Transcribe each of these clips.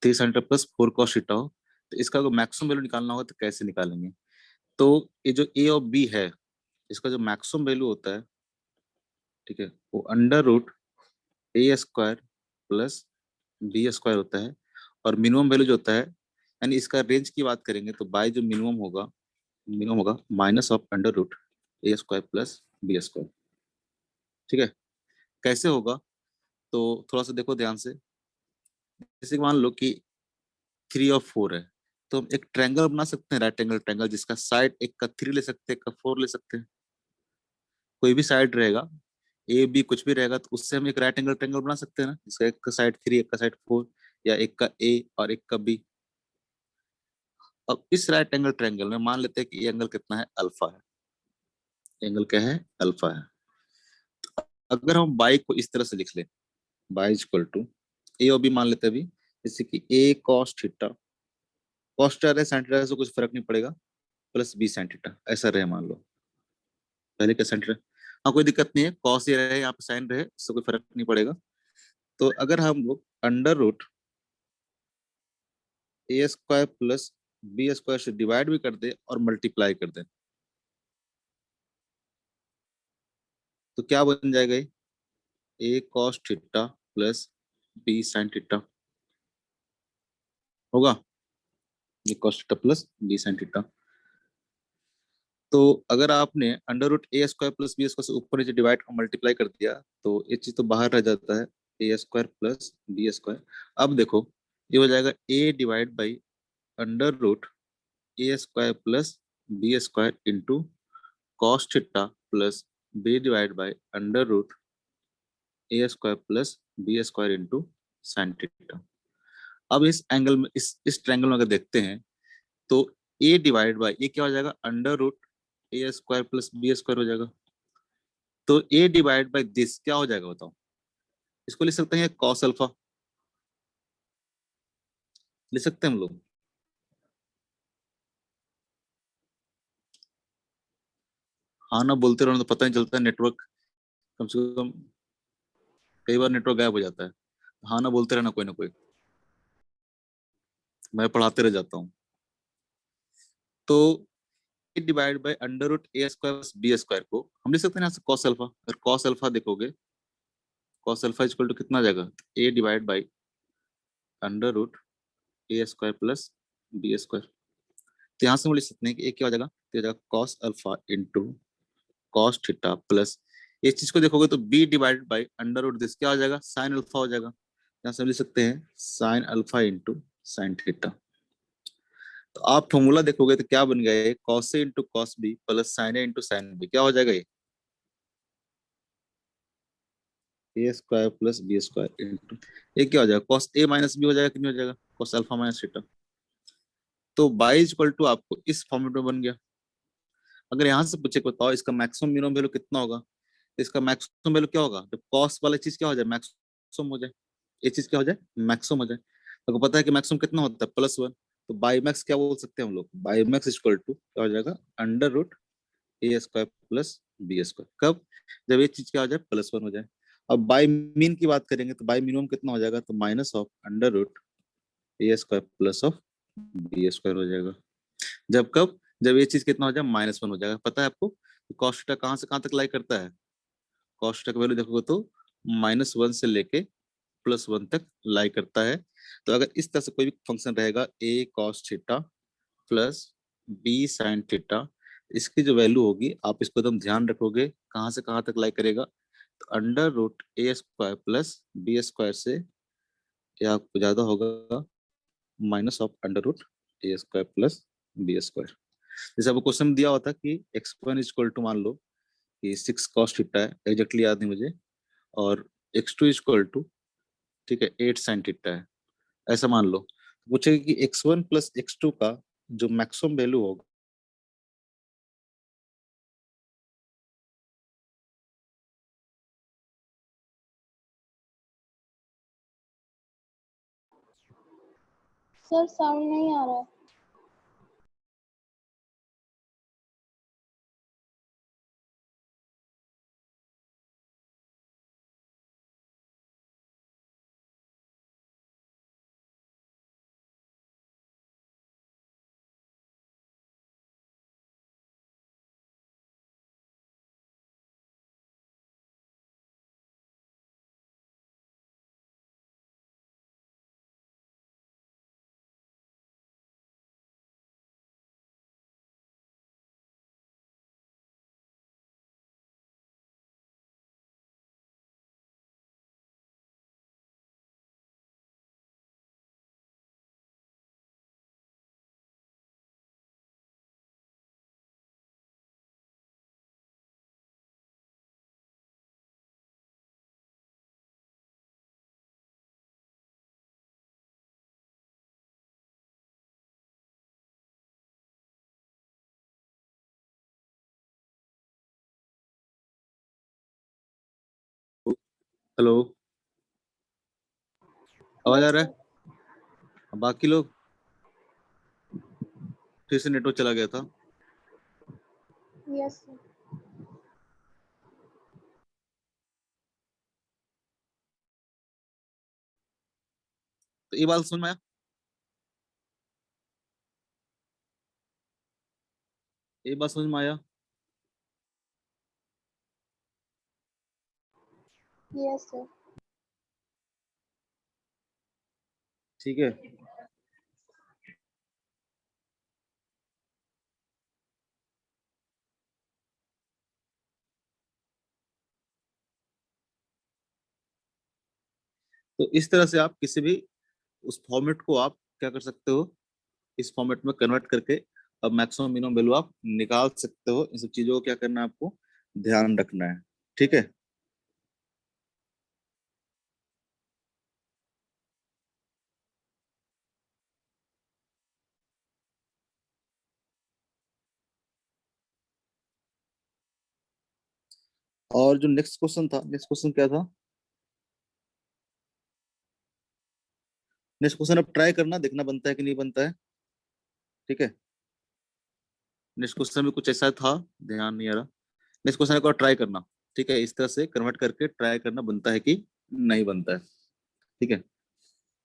3 sin theta plus 4 cos theta हो, तो इसका अगर मैक्सिमम वैल्यू निकालना होगा तो कैसे निकालेंगे? तो ये जो ए और बी है, इसका जो मैक्सिमम वैल्यू होता है, ठीक है, वो अंडर रूट ए स्क्वायर प्लस बी स्क्वायर होता है। और मिनिमम वैल्यू जो होता है, यानी इसका रेंज की बात करेंगे तो बाय जो मिनिमम होगा minus of under root A square plus B square. ठीक है, कैसे होगा? तो थोड़ा सा देखो ध्यान से। जैसे कि मान लो कि 3 और 4 है, तो हम एक ट्रायंगल बना सकते हैं, राइट एंगल ट्रायंगल, जिसका साइड एक का 3 ले सकते हैं, एक का 4 ले सकते हैं। कोई भी साइड रहेगा, ए बी कुछ भी रहेगा, तो उससे हम एक राइट एंगल ट्रायंगल बना सकते हैं ना, जिसका एक का साइड 3, एक का साइड 4, या एक का ए और एक का बी। अब इस राइट एंगल ट्रायंगल में मान लेते हैं कि ये एंगल कितना है, अल्फा है। एंगल क्या है, अल्फा है। अगर हम बाई को इस तरह से लिख लें, बाई इज इक्वल टू ए और बी मान लेते हैं अभी, जैसे कि ए कॉस थीटा, कॉस थीटा रहे साइन थीटा से कुछ फर्क नहीं पड़ेगा, प्लस बी साइन थीटा ऐसा रहे मान लो। पहले का साइन थीटा, हाँ कोई दिक्कत नहीं है, कॉस ये रहे यहाँ पे साइन रहे, इससे कोई फर्क नहीं पड़ेगा। तो अगर हम लोग अंडर रूट ए स्क्वायर प्लस बी स्क्वायर से डिवाइड भी कर दे और मल्टीप्लाई कर दे, तो क्या बन जाएगा? A cos theta plus B sine theta होगा, ये cos theta plus B sine theta. तो अगर आपने अंडर रूट ए स्क्वायर प्लस बी स्क्वायर से ऊपर नीचे डिवाइड और मल्टीप्लाई कर दिया, तो ये चीज तो बाहर रह जाता है, A square plus B square. अब देखो, ये हो जाएगा A divide by under root A square plus B square into cos theta plus B divide by under root A square plus B square into sine theta. अब इस angle में, इस triangle में अगर देखते हैं, तो ए डिवाइड बाई ये क्या हो जाएगा, अंडर रूट ए स्क्वायर प्लस बी स्क्वायर हो जाएगा। तो ए डिवाइड बाई दिस क्या हो जाएगा बताओ? इसको लिख सकते हैं कॉस अल्फा, लिख सकते हैं हम लोग। हाँ ना बोलते रहो ना, तो पता नहीं चलता है नेटवर्क, कम से कम कई बार नेटवर्क गायब हो जाता है। हाँ ना बोलते रहना कोई ना कोई, मैं पढ़ाते रह जाता हूँ। तो A divide by under root A square plus B square को हम लिख सकते हैं यहाँ से कॉस अल्फा। अगर कॉस अल्फा देखोगे, कॉस अल्फा इक्वल टू कितना आ जाएगा, A divide by under root A square plus B square. तो यहाँ से हम लिख सकते हैं कि ए क्या हो जाएगा, तो हो जाएगा cos alpha into cos theta plus, इस चीज को देखोगे तो b divided by under root this क्या हो जाएगा, साइन अल्फा हो जाएगा। यहाँ से हम लिख सकते हैं sine alpha into sine theta. तो आप फॉर्मूला देखोगे तो क्या बन गया, ये cos A into cos B plus sine A into sine B, क्या हो जाएगा ये A square plus B square into, ये क्या हो जाएगा, कॉस ए माइनस बी हो जाएगा कि नहीं हो जाएगा, कॉस अल्फा माइनस थीटा। तो बाई इक्वल टू आपको इस फॉर्मेट में बन गया। अगर यहाँ से पूछे बताओ इसका मैक्सिमम मिनिमम वैल्यू कितना होगा, तो इसका मैक्सिमम वैल्यू क्या होगा, जब कॉस वाला चीज क्या हो जाए, मैक्सिमम हो जाए, ये चीज क्या हो जाए, मैक्सिमम हो जाए। तो पता है कि मैक्सिमम कितना होता है, +1। तो बाई मैक्स क्या बोल सकते हैं हम लोग, बाई मैक्स इक्वल टू क्या हो जाएगा, अंडर रूट ए स्क्वायर प्लस बी स्क्वायर। कब, जब ये चीज क्या हो जाए, +1 हो जाए। अब बाई मीन की बात करेंगे तो बाई मिनिमम कितना हो जाएगा, तो minus of under root A square plus of b square हो जाएगा। जब कब, जब ये चीज कितना हो जाए, -1 हो जाएगा। पता है आपको कॉस थीटा कहाँ से कहाँ तक लाई करता है, कॉस थीटा का वैल्यू देखोगे तो -1 से लेके +1 तक लाई करता है। तो अगर इस तरह से कोई भी फंक्शन रहेगा, A cos theta plus B sine theta, इसकी जो वैल्यू होगी आप इसको एकदम ध्यान रखोगे, कहाँ से कहाँ तक लाई करेगा, तो अंडर रूट ए स्क्वायर प्लस बी स्क्वायर से या आपको ज्यादा होगा minus of under root A square plus B square. जैसे आपको क्वेश्चन दिया होता कि x1 इक्वल टू मान लो कि 6 cos थीटा है, एग्जैक्टली याद नहीं मुझे, और x2 इक्वल टू, ठीक है, 8 sin थीटा है, ऐसा मान लो। पूछेगा कि x1 प्लस x2 का जो मैक्सिमम वैल्यू होगा, सर साउंड नहीं आ रहा है। हेलो, आवाज आ यस रहा सर। है? बाकी लोग, फिर से नेटवर्क चला गया था। Yes sir. तो ये बात समझ में आया? ये बात समझ में आया? Yes sir. ठीक है। तो इस तरह से आप किसी भी उस फॉर्मेट को आप क्या कर सकते हो, इस फॉर्मेट में कन्वर्ट करके अब मैक्सिमम मिनिमम वैल्यू आप निकाल सकते हो। इन सब चीजों को क्या करना है आपको, ध्यान रखना है। ठीक है। और जो नेक्स्ट क्वेश्चन था, नेक्स्ट क्वेश्चन क्या था? नेक्स्ट क्वेश्चन अब ट्राई करना, देखना बनता है कि नहीं बनता है। ठीक है। नेक्स्ट क्वेश्चन में कुछ ऐसा था, ध्यान नहीं आ रहा। नेक्स्ट क्वेश्चन एक और ट्राई करना। ठीक है, इस तरह से कन्वर्ट करके ट्राई करना बनता है कि नहीं बनता है। ठीक है।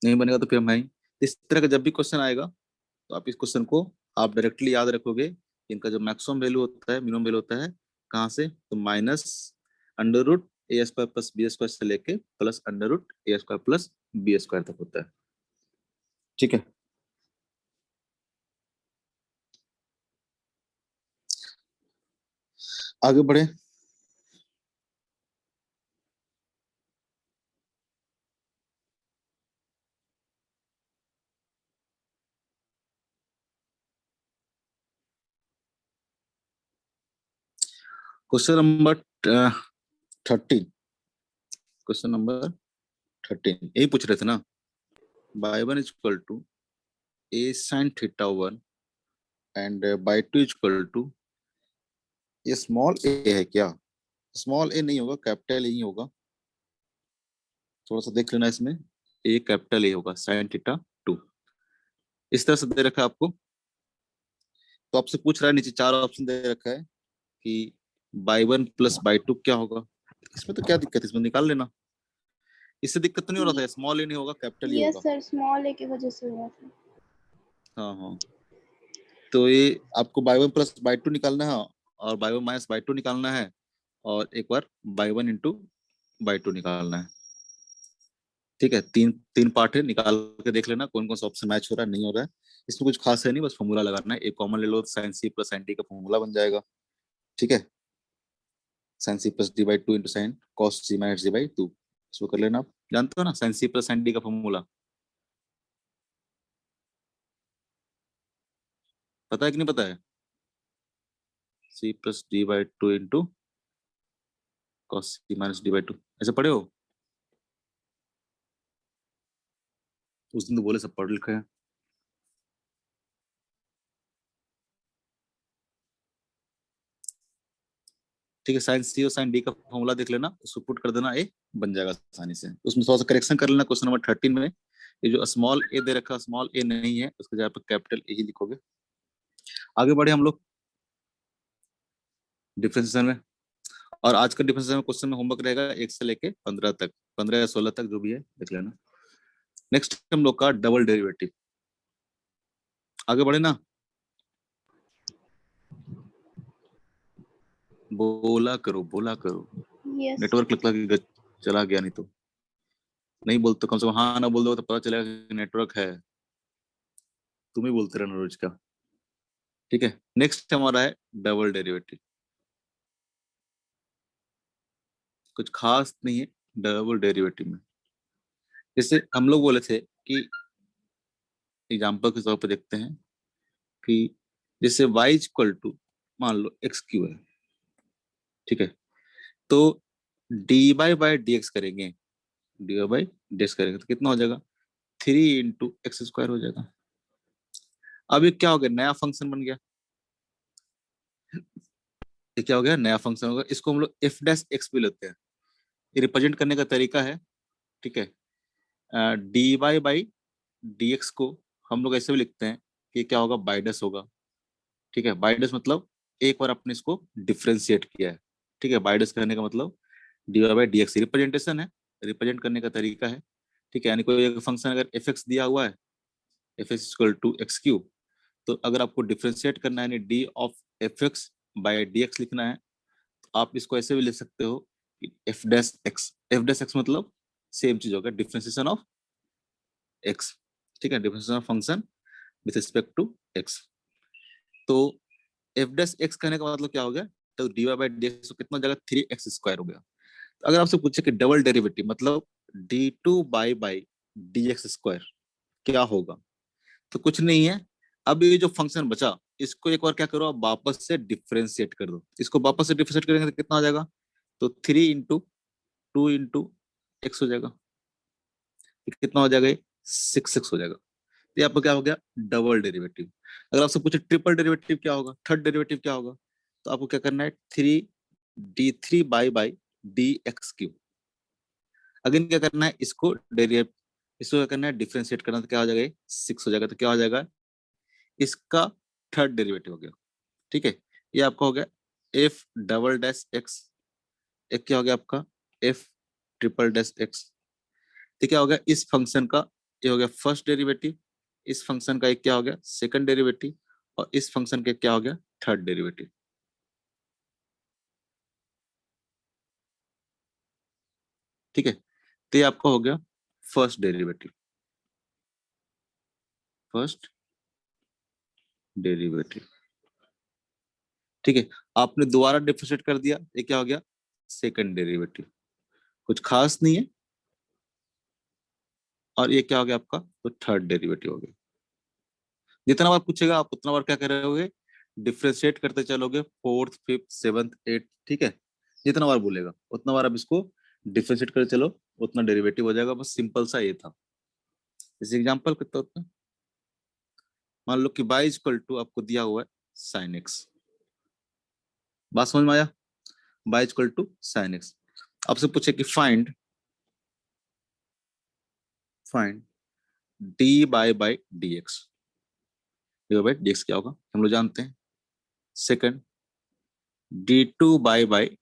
नहीं बनेगा तो फिर हम नहीं। इस तरह का जब भी क्वेश्चन आएगा तो आप इस क्वेश्चन को आप डायरेक्टली याद रखोगे। इनका जो मैक्सिमम वैल्यू होता है, मिनिमम वैल्यू होता है कहाँ से, तो माइनस अंडर रूट ए स्क्वायर प्लस बी स्क्वायर से लेके प्लस अंडर रूट ए स्क्वायर प्लस बी स्क्वायर तक होता है। ठीक है। आगे बढ़े। Question number 13। क्वेश्चन नंबर 13 यही पूछ रहे थे ना। Y one is equal to a sine theta one and y two is equal to, ये स्मॉल ए है क्या? स्मॉल ए नहीं होगा, कैपिटल ए ही होगा। थोड़ा सा देख लेना इसमें। ए कैपिटल ए होगा, साइन थीटा टू। इस तरह से दे रखा है आपको। तो आपसे पूछ रहा है, नीचे चार ऑप्शन दे रखा है कि by one plus Y to क्या होगा। इसमें तो क्या दिक्कत है, इसमें निकाल लेना। इससे दिक्कत तो नहीं हो रहा था, स्मॉल ए नहीं होगा, कैपिटल ए यस होगा। सर, स्मॉल ए की वजह से हुआ था। हाँ हाँ। तो ये आपको Y one plus Y two निकालना है, और Y one minus Y two निकालना है, और एक बार Y one into Y two निकालना है। ठीक है, तीन तीन पार्ट है, निकाल के देख लेना कौन कौन सा ऑप्शन मैच हो रहा है, नहीं हो रहा है। इसमें कुछ खास है नहीं, बस फॉर्मूला लगाना है। एक कॉमन ले लो, sine C plus sine D का फॉर्मूला बन जाएगा। ठीक है। Sine C plus D by two into sine cos C minus D by two. इसको कर लेना। आप जानते हो ना sine C plus sine D का फॉर्मूला, पता है कि नहीं पता है? C plus D by two into cos C minus D by two, ऐसे पढ़े हो? उस दिन तो बोले सब पढ़ लिखा है। ठीक है, साइन सी और साइन डी का फॉर्मूला देख लेना, उसको पुट कर देना, ए बन जाएगा आसानी से। उसमें थोड़ा सा करेक्शन कर लेना। क्वेश्चन नंबर 13 में ये जो स्मॉल ए दे रखा, स्मॉल ए नहीं है, उसके जगह पर कैपिटल ए ही लिखोगे। आगे बढ़े हम लोग डिफरेंशिएशन में। और आज का डिफरेंशिएशन में क्वेश्चन में होमवर्क रहेगा 1 से लेके 15 तक, 15 या 16 तक जो भी है देख लेना। नेक्स्ट हम लोग का डबल डेरिवेटिव। आगे बढ़े ना। बोला करो, बोला करो। यस नेटवर्क लगता है कि चला गया, नहीं तो नहीं बोलते, कम से कम हाँ ना बोल दो तो पता चलेगा कि नेटवर्क है। तुम ही बोलते रहना रोज का। ठीक है, नेक्स्ट हमारा है डबल डेरिवेटिव। कुछ खास नहीं है डबल डेरिवेटिव में। जैसे हम लोग बोले थे कि एग्जाम्पल के तौर पे देखते हैं कि जैसे y इक्वल टू मान लो एक्स क्यू है। ठीक है। तो d by by D x करेंगे, डी बाई डी एक्स करेंगे तो कितना हो जाएगा, 3 इंटू एक्स स्क्वायर हो जाएगा। अब ये क्या हो गया, नया फंक्शन बन गया। ये क्या हो गया, नया फंक्शन होगा। इसको हम लोग एफ डैश एक्स भी लेते हैं। ये रिप्रेजेंट करने का तरीका है, ठीक है। D Y by D x को हम लोग ऐसे भी लिखते हैं कि क्या होगा, बाइडस होगा, ठीक है। बाइडस मतलब एक बार आपने इसको डिफ्रेंशिएट किया है, ठीक है। बाइडस करने का मतलब d Y by D x representation है, रिप्रेजेंट करने का तरीका है, ठीक है। यानी कोई एक फंक्शन अगर एफ एक्स दिया हुआ है, f x equal to x cube, तो अगर आपको डिफ्रेंशिएट करना है, यानी d of f x by D x लिखना है, तो आप इसको ऐसे भी लिख सकते हो कि f dash x, f dash x मतलब सेम चीज होगा, डिफ्रेंशिएशन ऑफ एक्स, ठीक है, differentiation of function with respect to x. तो एफ डैश एक्स कहने का मतलब क्या हो गया, तो D Y by D x कितना हो जाएगा, 3x² हो गया। तो अगर आपसे पूछे कि डबल डेरिवेटिव मतलब d2 by D x square क्या होगा, तो कुछ नहीं है। अब ये जो फंक्शन बचा, इसको एक बार क्या करो, आप वापस से डिफ्रेंशिएट कर दो। इसको वापस से डिफ्रेंशिएट करेंगे तो कितना हो जाएगा, तो 3 × 2 × x हो जाएगा, कितना हो जाएगा, 6x हो जाएगा। तो ये आपको क्या हो गया, डबल डेरिवेटिव। अगर आपसे पूछे ट्रिपल डेरिवेटिव क्या होगा, थर्ड डेरिवेटिव क्या होगा, तो आपको क्या करना है, 3d3 by D x cube. Again क्या करना है, इसको क्या करना है, डिफ्रेंशिएट करना, तो क्या हो जाएगा, 6 हो जाएगा। तो क्या हो जाएगा, इसका थर्ड डेरिवेटिव हो गया, ठीक है। ये आपका हो गया एफ डबल डैश एक्स, एक क्या हो गया आपका एफ ट्रिपल डैश एक्स। तो क्या हो गया, इस फंक्शन का ये हो गया फर्स्ट डेरिवेटिव, इस फंक्शन का एक क्या हो गया, सेकंड डेरिवेटिव, और इस फंक्शन का क्या हो गया, थर्ड डेरिवेटिव, ठीक है। तो ये आपका हो गया फर्स्ट डेरिवेटिव, फर्स्ट डेरिवेटिव, ठीक है। आपने दोबारा डिफरेंशिएट कर दिया, ये क्या हो गया, सेकंड डेरिवेटिव, कुछ खास नहीं है। और ये क्या हो गया आपका, तो थर्ड डेरिवेटिव हो गया। जितना बार पूछेगा आप उतना बार क्या करोगे, डिफ्रेंशिएट करते चलोगे, फोर्थ फिफ्थ सेवंथ एट, ठीक है। जितना बार बोलेगा उतना बार आप इसको डिफ्रेंशिएट करते चलो, उतना डेरिवेटिव हो जाएगा। बस सिंपल सा ये था। इस एग्जांपल कितना होता है, मान लो कि बाई इक्वल टू आपको दिया हुआ है साइन एक्स, बात समझ में आया, y equal to sine x. आपसे पूछे कि find find d by D x, d by D x क्या होगा हम लोग जानते हैं। सेकंड d2 बाई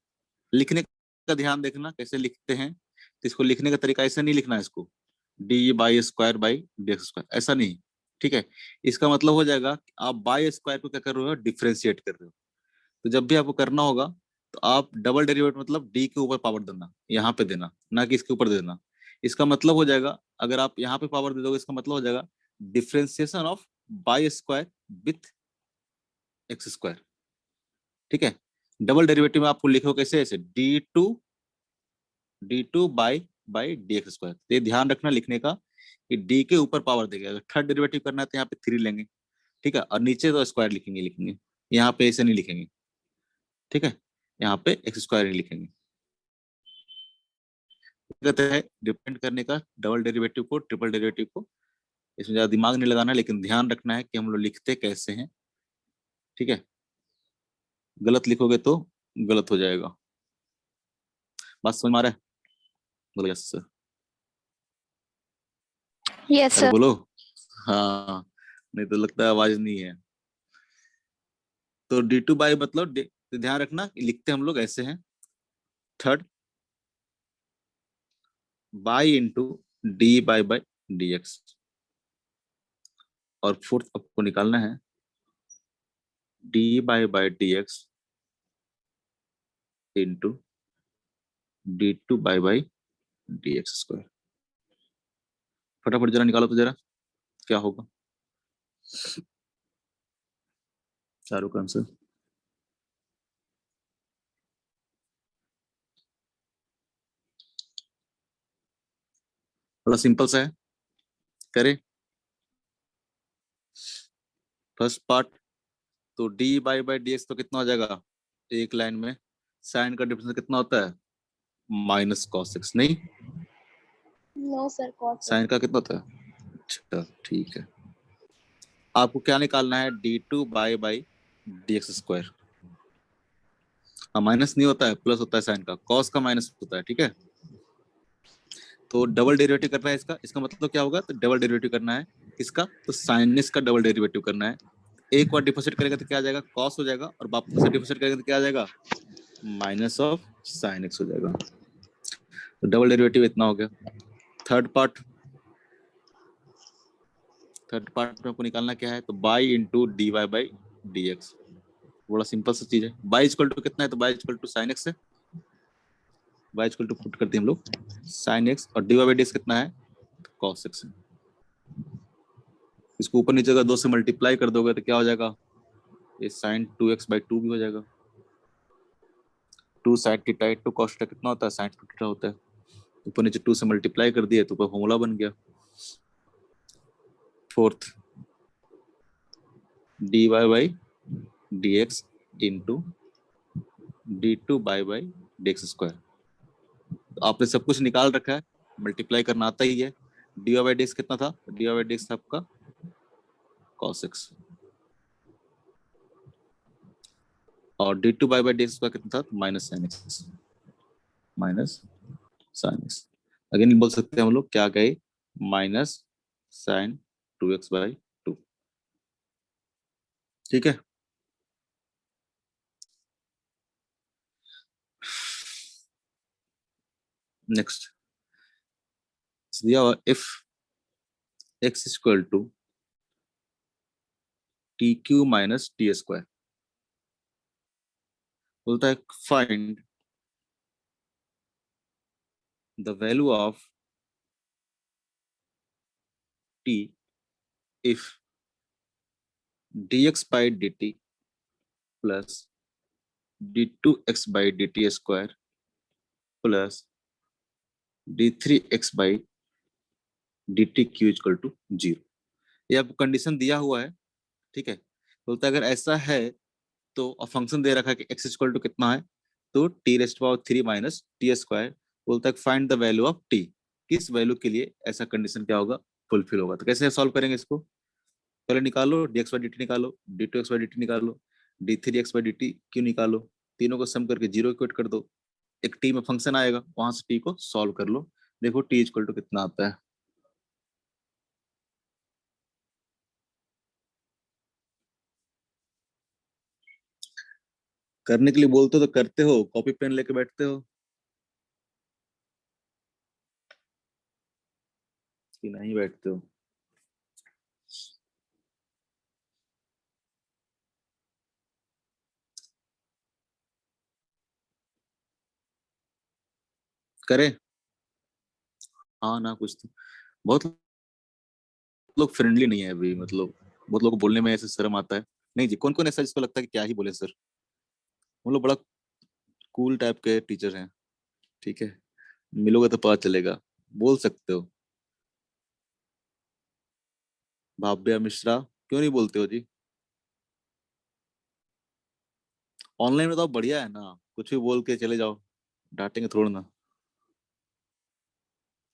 लिखने का ध्यान देखना कैसे लिखते हैं, तो इसको लिखने का तरीका ऐसा नहीं लिखना है, इसको D by square by D x square ऐसा नहीं, ठीक है। इसका मतलब हो जाएगा आप बाई स्क्वायर को क्या कर रहे हो, डिफ्रेंशिएट कर रहे हो। तो जब भी आपको करना होगा तो आप डबल डेरिवेटिव मतलब डी के ऊपर पावर देना, यहाँ पे देना, ना कि इसके ऊपर देना। इसका मतलब हो जाएगा, अगर आप यहाँ पे पावर दे दोगे, इसका मतलब हो जाएगा differentiation of by square with x square, ठीक है। डबल डेरिवेटिव में आपको लिखो कैसे, ऐसे d2 by D x square. ये ध्यान रखना लिखने का कि डी के ऊपर पावर देगा। अगर थर्ड डेरिवेटिव करना है तो यहाँ पे 3 लेंगे, ठीक है, और नीचे तो स्क्वायर लिखेंगे, यहाँ पे ऐसे नहीं लिखेंगे, ठीक है, यहाँ पे एक्स स्क्वायर नहीं लिखेंगे। कहते हैं डिपेंड करने का डबल डेरिवेटिव को ट्रिपल डेरिवेटिव को, इसमें ज्यादा दिमाग नहीं लगाना, लेकिन ध्यान रखना है कि हम लोग लिखते कैसे हैं, ठीक है। गलत लिखोगे तो गलत हो जाएगा। बात समझ में आ रहा है, बोलो यस सर, यस अरे सर। बोलो हाँ, नहीं तो लगता है आवाज नहीं है। तो d2 बाई मतलब तो ध्यान रखना लिखते हम लोग ऐसे हैं, third by into D by D x, और फोर्थ आपको निकालना है D by D x into d2 by D x square. फटाफट जरा निकालो तो जरा क्या होगा, शाहरुख आंसर। बड़ा सिंपल सा है, करे फर्स्ट पार्ट। तो डी बाई डी एक्स तो कितना हो जाएगा, एक लाइन में साइन का डिफरेंस कितना होता है, माइनस कॉस एक्स, नहीं नो सर, कॉट साइन का कितना होता है। अच्छा ठीक है, आपको क्या निकालना है, d2 by D x square. हाँ माइनस नहीं होता है, प्लस होता है, साइन का कॉस का माइनस होता है, ठीक है। तो डबल डेरिवेटिव करना है इसका, इसका मतलब क्या होगा, तो डबल डेरिवेटिव करना है इसका, तो साइन एक्स का डबल डेरिवेटिव करना है। एक बार डिफरेंशिएट करेगा तो क्या आ जाएगा, कॉस हो जाएगा, और वापस से डिफरेंशिएट करेगा तो क्या आ जाएगा, माइनस ऑफ साइन एक्स हो जाएगा। तो डबल डेरिवेटिव इतना हो गया। थर्ड पार्ट में आपको निकालना क्या है, तो y into d Y by D x. बड़ा सिंपल सा चीज है। बाई इक्वल टू कितना है, तो y equal to sine x है, बाई इक्वल टू पुट करते हैं हम लोग साइन एक्स, और d Y by D x कितना है, कॉस एक्स है। इसको ऊपर नीचे का 2 से मल्टीप्लाई कर दोगे तो क्या हो जाएगा, ये साइन 2x/2 भी हो जाएगा। 2 साइन थीटा 2 cos थीटा कितना होता है, साइन थीटा होता है। ऊपर नीचे 2 से मल्टीप्लाई कर दिए तो ऊपर फॉर्मूला बन गया। Fourth, d Y by D x into d two by D x square. तो आपने सब कुछ निकाल रखा है, मल्टीप्लाई करना आता ही है। D Y by D x कितना था, d Y by D x था आपका cos x, और d two by D x square कितना था, minus sine x, minus sine x. Again बोल सकते हैं हम लोग क्या गए, माइनस साइन 2x/2। ठीक है। नेक्स्ट दिया हुआ, if x equal to t cube minus t square, बोलता है find the value of t if dx by dt plus d2x by dt square plus d3x by dt cube equal to 0। ये आपको condition दिया हुआ है, ठीक है। बोलता है अगर ऐसा है तो फंक्शन दे रखा है कि x इक्वल टू कितना है, तो t rest power 3 minus t square. बोलता है find the value of t, किस वैल्यू के लिए ऐसा कंडीशन क्या होगा, फुलफिल होगा। तो कैसे सॉल्व करेंगे इसको, पहले निकालो dx by dt निकालो, d2x by dt निकालो, d3x by dt क्यों निकालो, तीनों को सम करके 0 इक्वेट कर दो, एक t में फंक्शन आएगा, वहां से t को सॉल्व कर लो, देखो t इक्वल टू कितना आता है। करने के लिए बोलते हो तो करते हो, कॉपी पेन लेके बैठते हो कि नहीं बैठते हो। करें, हाँ ना, कुछ तो बहुत लोग फ्रेंडली नहीं है अभी, मतलब बहुत लोग को बोलने में ऐसे शर्म आता है। नहीं जी, कौन कौन ऐसा जिसको लगता है कि क्या ही बोले सर, हम लोग बड़ा कूल टाइप के टीचर हैं, ठीक है। मिलोगे तो पता चलेगा, बोल सकते हो। भाव्या मिश्रा, क्यों नहीं बोलते हो जी, ऑनलाइन में तो बढ़िया है ना, कुछ भी बोल के चले जाओ, डांटेंगे थोड़ा ना,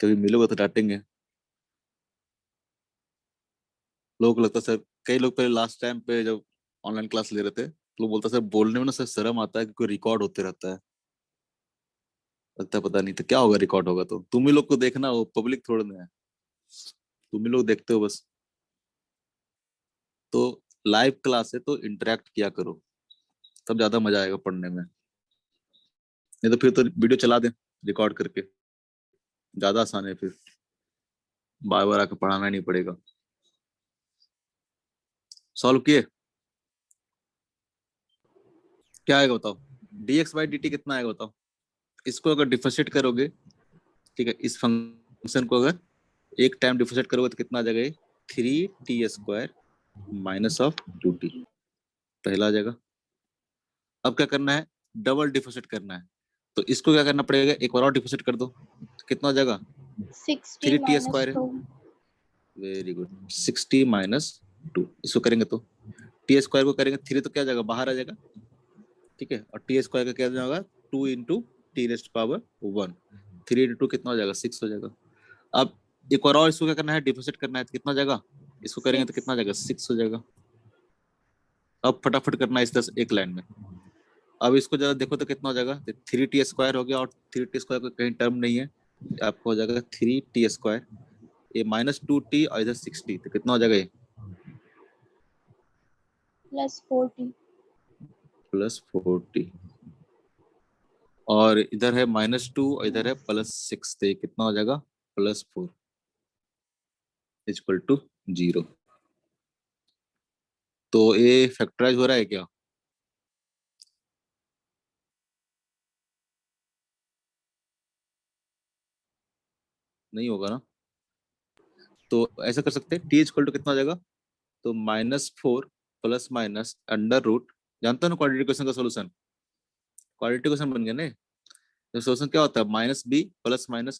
कभी मिलोगे तो डांटेंगे। लोगों को लगता है सर, कई लोग पहले लास्ट टाइम पे जब ऑनलाइन क्लास ले रहे थे तो लोग बोलता सर बोलने में ना सर शर्म आता है क्योंकि रिकॉर्ड होते रहता है। लगता है पता नहीं तो क्या होगा, रिकॉर्ड होगा तो तुम ही लोग को देखना, वो पब्लिक थोड़ा ना है, तुम ही लोग देखते हो बस। तो लाइव क्लास है तो इंटरेक्ट किया करो, तब ज्यादा मजा आएगा पढ़ने में। नहीं तो फिर तो वीडियो चला दें रिकॉर्ड करके, ज्यादा आसान है, फिर बार बार आके पढ़ाना नहीं पड़ेगा। सॉल्व किए, क्या आएगा बताओ, dx बाई dt कितना आएगा बताओ। इसको अगर डिफरेंशिएट करोगे, ठीक है, इस फंक्शन को अगर एक टाइम डिफरेंशिएट करोगे तो कितना आ जाएगा, 3t² माइनस ऑफ 2t, पहला आ जाएगा। अब क्या करना है, डबल डिफरेंशिएट करना है, तो इसको क्या करना पड़ेगा, एक बार और डिफरेंशिएट कर दो, तो कितना हो जाएगा, 60 3t² minus है। 2. वेरी गुड, 60 माइनस 2, इसको करेंगे तो टी स्क्वायर को करेंगे, 3 तो क्या जाएगा, बाहर आ जाएगा, ठीक है, और टी स्क्वायर का क्या जाएगा, 2 into T rest power 1, 3 into 2 कितना हो जाएगा, 6 हो जाएगा। अब एक और इसको क्या करना है, डिफरेंशिएट करना है, तो कितना जाएगा, इसको करेंगे तो 6. कितना जाएगा, 6 हो जाएगा। अब फटाफट करना है इस तरह से एक लाइन में। अब इसको जरा देखो तो कितना हो जाएगा, 3t² हो गया, और 3t² का कहीं टर्म नहीं है, आपको हो जाएगा 3t², ये -2t और इधर 6t, तो कितना हो जाएगा ये? +40। +4t, और इधर है -2 और इधर है +6, तो ये कितना हो जाएगा? +4 = 0। तो ये फैक्टराइज हो रहा है क्या? नहीं होगा ना। तो ऐसा कर सकते हैं, t कितना हो जाएगा? तो -4 ± जानते हो ना क्वाड्रेटिक इक्वेशन का सोल्यूशन? क्वाड्रेटिक इक्वेशन बन गया ना। तो सोल्यूशन क्या होता है? -b ±√b²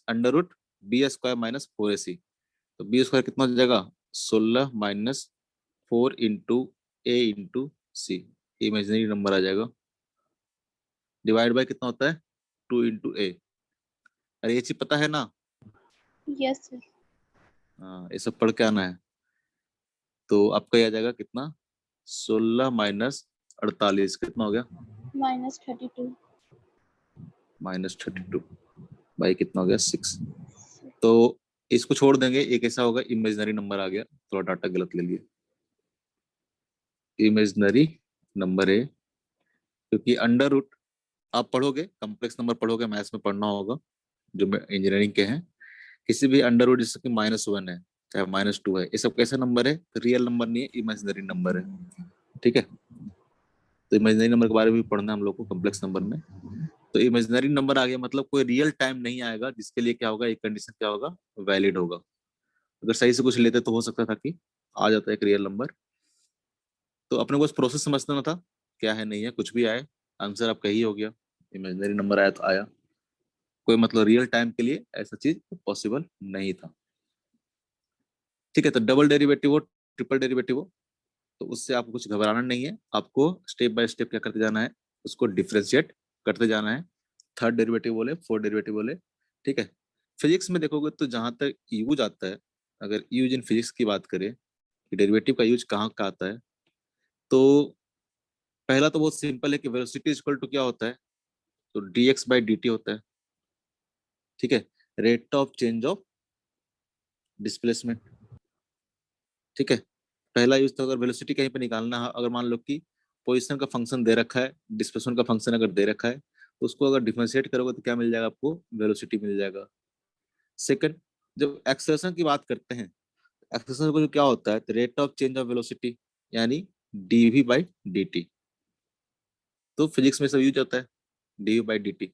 - 4ac। तो b² कितना हो जाएगा? 16 -4 × a × c, इमेजिनरी नंबर आ जाएगा। डिवाइड बाय कितना होता है? 2 × a। अरे ये चीज पता है ना? Yes sir. हाँ, ये सब पढ़ के आना है। तो आपका ये आ जाएगा कितना? 16 - 48 कितना हो गया? -32। -32 बाई कितना हो गया? 6। तो इसको छोड़ देंगे, एक ऐसा होगा इमेजिनरी नंबर आ गया, थोड़ा डाटा गलत ले लिए। इमेजिनरी नंबर है, क्योंकि √ आप पढ़ोगे, कॉम्प्लेक्स नंबर पढ़ोगे, मैथ्स में पढ़ना होगा जो इंजीनियरिंग के हैं। किसी भी √ जैसे कि -1 है, चाहे -2 है, ये सब कैसा नंबर है? रियल नंबर नहीं है, इमेजिनरी नंबर है। ठीक है, तो इमेजिनरी नंबर के बारे में भी पढ़ना है हम लोग को कॉम्प्लेक्स नंबर में। तो इमेजिनरी नंबर आ गया मतलब कोई रियल टाइम नहीं आएगा, जिसके लिए क्या होगा? एक कंडीशन क्या होगा? वैलिड होगा। अगर सही से कुछ लेते तो हो सकता था कि आ जाता एक रियल नंबर। तो अपने को बस प्रोसेस समझना था, क्या है नहीं है, कुछ भी आए आंसर आपका ही हो गया। इमेजिनरी नंबर आया तो आया, कोई मतलब रियल टाइम के लिए ऐसा चीज पॉसिबल नहीं था। ठीक है, तो डबल डेरिवेटिव हो, ट्रिपल डेरिवेटिव हो, तो उससे आपको कुछ घबराना नहीं है। आपको स्टेप बाय स्टेप क्या करते जाना है? उसको डिफ्रेंशिएट करते जाना है। थर्ड डेरिवेटिव बोले, फोर्थ डेरिवेटिव बोले। ठीक है, फिजिक्स में देखोगे तो जहां तक यूज आता है, अगर यूज इन फिजिक्स की बात करें कि डेरिवेटिव का यूज कहाँ का आता है, तो पहला तो बहुत सिंपल है कि वेलोसिटी इक्वल टू क्या होता है? तो dx/dt होता है। ठीक है, rate of change of displacement. ठीक है, पहला यूज तो अगर वेलोसिटी कहीं पे निकालना है, अगर मान लो कि पोजीशन का फंक्शन दे रखा है, डिस्प्लेसमेंट का फंक्शन अगर दे रखा है, तो उसको अगर डिफरेंशिएट करोगे तो क्या मिल जाएगा आपको? वेलोसिटी मिल जाएगा। सेकंड, जब एक्सेलरेशन की बात करते हैं, एक्सेलरेशन को क्या होता है? Rate of change of velocity, यानी dv/dt। तो फिजिक्स में सब यूज होता है dv/dt।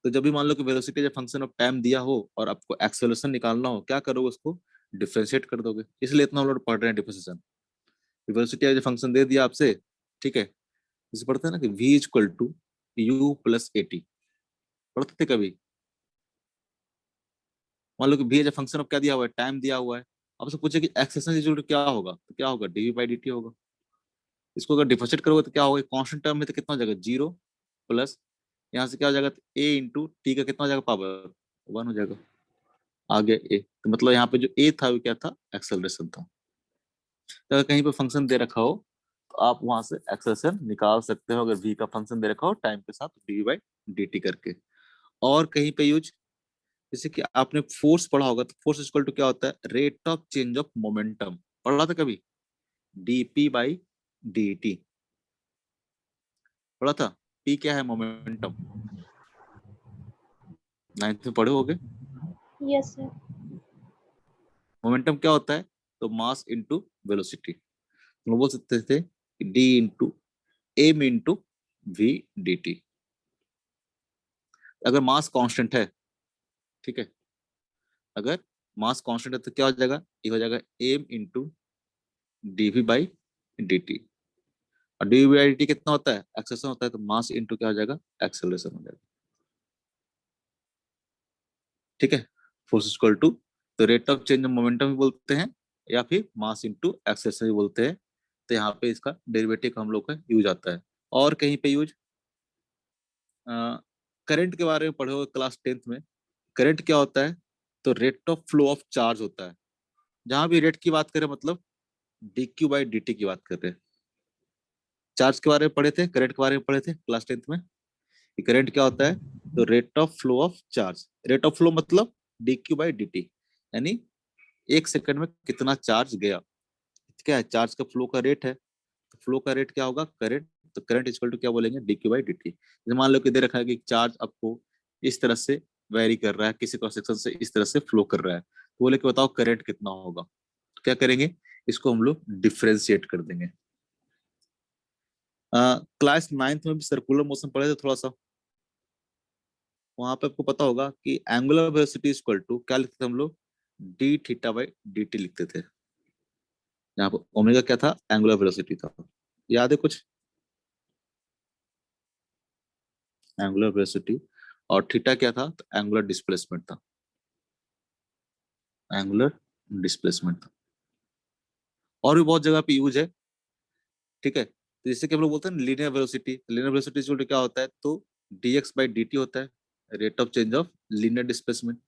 तो जब भी मान लो कि वेलोसिटी जब फंक्शन ऑफ टाइम दिया हो और आपको एक्सेलरेशन निकालना हो, क्या करोगे? उसको डिफरेंशिएट कर दोगे। इसलिए इतना हम लोग पढ़ रहे हैं डिफरेंशिएशन। वेलोसिटी जो फंक्शन दे दिया आपसे, ठीक है, जैसे पढ़ते हैं ना कि v = u + at, पढ़ते थे कभी? मान लो कि v फंक्शन ऑफ क्या दिया हुआ है? टाइम दिया हुआ है। आपसे पूछे कि एक्सेलरेशन इक्वल टू क्या होगा, तो क्या होगा? dv/dt होगा। इसको अगर डिफरेंशिएट करोगे तो क्या होगा? कांस्टेंट टर्म में तो कितना हो जाएगा? 0 प्लस यहाँ से क्या हो जाएगा? a × t का कितना हो जाएगा? पावर 1 हो जाएगा। आगे ए, तो मतलब यहाँ पे जो ए था वो क्या था? एक्सेलरेशन था। तो अगर कहीं पे फंक्शन दे रखा हो तो आप वहां से एक्सेलरेशन निकाल सकते हो, अगर v का फंक्शन दे रखा हो टाइम के साथ dv/dt करके। और कहीं पे यूज, जैसे कि आपने फोर्स पढ़ा होगा, तो फोर्स इक्वल टू क्या होता है? Rate of change of momentum. पढ़ा था कभी? dp/dt पढ़ा था। p क्या है? मोमेंटम। 9th में पढ़े होगे। Yes sir. मोमेंटम क्या होता है? तो मास इंटू वेलोसिटी। हम लोग बोल सकते थे d × m × v/dt। अगर मास कांस्टेंट है, ठीक है, अगर मास कांस्टेंट है तो क्या हो जाएगा? ये हो जाएगा m × dv/dt। और dv/dt कितना होता है? एक्सेलरेशन होता है, तो मास इंटू क्या हो जाएगा? एक्सेलरेशन हो जाएगा। ठीक है, फोर्स इक्वल टू, तो rate of change of momentum भी बोलते हैं या फिर मास इंटू एक्सेलरेशन भी बोलते हैं। तो यहाँ पे इसका डेरिवेटिव का हम लोग का यूज आता है। और कहीं पे यूज, करंट के बारे में पढ़े हो क्लास 10th में। करंट क्या होता है? तो rate of flow of charge होता है। जहां भी रेट की बात करें मतलब dq/dt की बात कर रहे हैं। चार्ज के बारे में पढ़े थे, करंट के बारे में पढ़े थे क्लास 10th में। करंट क्या होता है? तो rate of flow of charge, rate of flow मतलब D Q by D T, यानी एक सेकंड में कितना चार्ज गया। क्या है? चार्ज का फ्लो का रेट है, तो फ्लो का रेट क्या होगा? करंट। तो करंट इक्वल टू क्या बोलेंगे? D Q by D T. जैसे मान लो कि दे रखा है कि चार्ज आपको इस तरह से वेरी कर रहा है, किसी क्रॉस सेक्शन से इस तरह से फ्लो कर रहा है, तो बोले कि बताओ करंट कितना होगा। तो क्या करेंगे? इसको हम लोग डिफ्रेंशिएट कर देंगे। क्लास नाइन्थ में भी सर्कुलर मोशन पढ़े थे थोड़ा सा, वहां पे आपको पता होगा कि एंगुलर वेलोसिटी इक्वल टू क्या लिखते थे हम लोग? D theta by D T लिखते थे। यहाँ पर ओमेगा क्या था? एंगुलर वेलोसिटी था। याद है कुछ? Angular velocity. और थीटा क्या था? तो एंगुलर डिस्प्लेसमेंट था। एंगुलर डिस्प्लेसमेंट था। और भी बहुत जगह पे यूज है। ठीक है, तो जैसे कि हम लोग बोलते हैं लीनियर वेलोसिटी, लीनियर वेलोसिटी क्या होता है? तो dx बाई dt होता है, rate of change of linear displacement.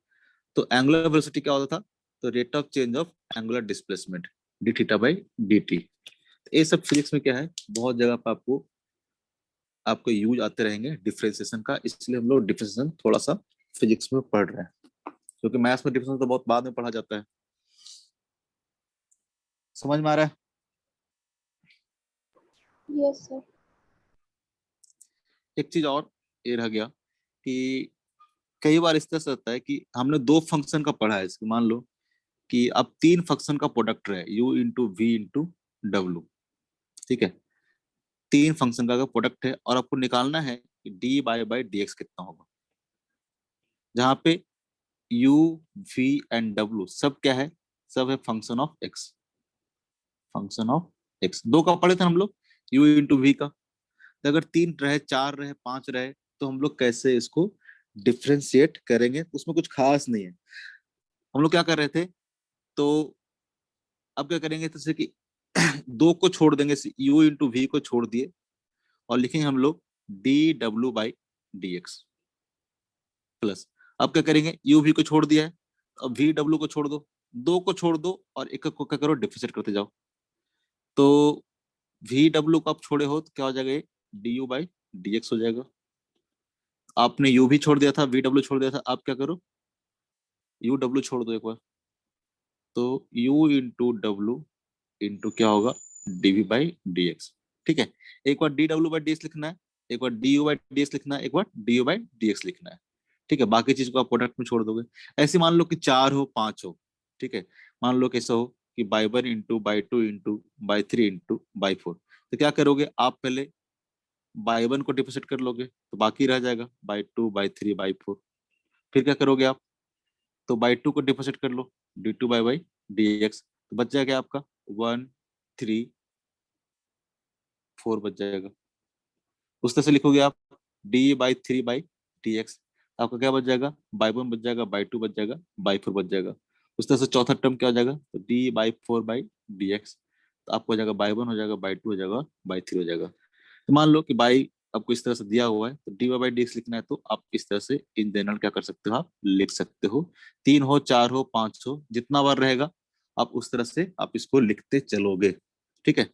तो एंगुलर वेलोसिटी क्या होता था? तो rate of change of angular displacement, D theta by D T. ये सब फिजिक्स में क्या है, बहुत जगह पे आपको आपको यूज आते रहेंगे डिफरेंशिएशन का, इसलिए हम लोग डिफरेंशिएशन थोड़ा सा फिजिक्स में पढ़ रहे हैं, क्योंकि मैथ्स में डिफरेंशिएशन तो बहुत बाद में पढ़ा जाता है। समझ में आ रहा है? Yes sir. एक चीज और ये रह गया कि कई बार इस तरह से होता है कि हमने दो फंक्शन का पढ़ा है, इसको मान लो कि अब तीन फंक्शन का प्रोडक्ट है, u इंटू वी इंटू डब्ल्यू। ठीक है, तीन फंक्शन का अगर प्रोडक्ट है और आपको निकालना है कि D by by D x कितना होगा, जहाँ पे u v एंड w सब क्या है? सब है function of x। Function of x दो का पढ़े थे हम लोग, u इंटू वी का। तो अगर तीन रहे, चार रहे, पांच रहे, तो हम लोग कैसे इसको डिफ्रेंशिएट करेंगे? उसमें कुछ खास नहीं है। हम लोग क्या कर रहे थे? तो अब क्या करेंगे? तो जैसे कि दो को छोड़ देंगे, u इंटू वी को छोड़ दिए और लिखेंगे हम लोग D W by D x plus. अब क्या करेंगे? यू वी को छोड़ दिया है, अब वी डब्ल्यू को छोड़ दो, दो को छोड़ दो और एक को क्या करो? डिफिसिट करते जाओ। तो वी डब्ल्यू को आप छोड़े हो तो क्या हो जाएगा? ये D U by D x हो जाएगा। आपने यू भी छोड़ दिया था, वी डब्ल्यू छोड़ दिया था, आप क्या करो? यू डब्ल्यू छोड़ दो एक बार, तो यू इंटू डब्ल्यू इंटू क्या होगा? DV by D X. ठीक है, एक बार D W by D x लिखना है, एक बार D U by D x लिखना है, एक बार D U by D x लिखना है। ठीक है, बाकी चीज को आप प्रोडक्ट में छोड़ दोगे। ऐसे मान लो कि चार हो, पांच हो। ठीक है, मान लो कैसा हो कि by one into Y two into by three into by four. तो क्या करोगे आप? पहले बाई वन को डिफिसिट कर लोगे, तो बाकी रह जाएगा by two by three by four. फिर क्या करोगे आप? तो बाई टू को डिफिसिट कर लो, D two Y by D x, तो बच जाएगा आपका वन थ्री फोर बच जाएगा। उस तरह से लिखोगे आप D by three by D x, आपका क्या बच जाएगा? बाई वन बच जाएगा, बाई टू बच जाएगा, बाई फोर बच जाएगा। उस तरह से चौथा टर्म क्या हो जाएगा? तो d by four by D x, तो आपको हो जाएगा बाई वन हो जाएगा, बाई टू हो जाएगा, बाई थ्री हो जाएगा। तो मान लो कि बाई आपको इस तरह से दिया हुआ है, तो डी बाई डी एक्स लिखना है, तो आप इस तरह से इन जनरल क्या कर सकते हो? आप लिख सकते हो। तीन हो, चार हो, पांच हो, जितना बार रहेगा आप उस तरह से आप इसको लिखते चलोगे। ठीक है,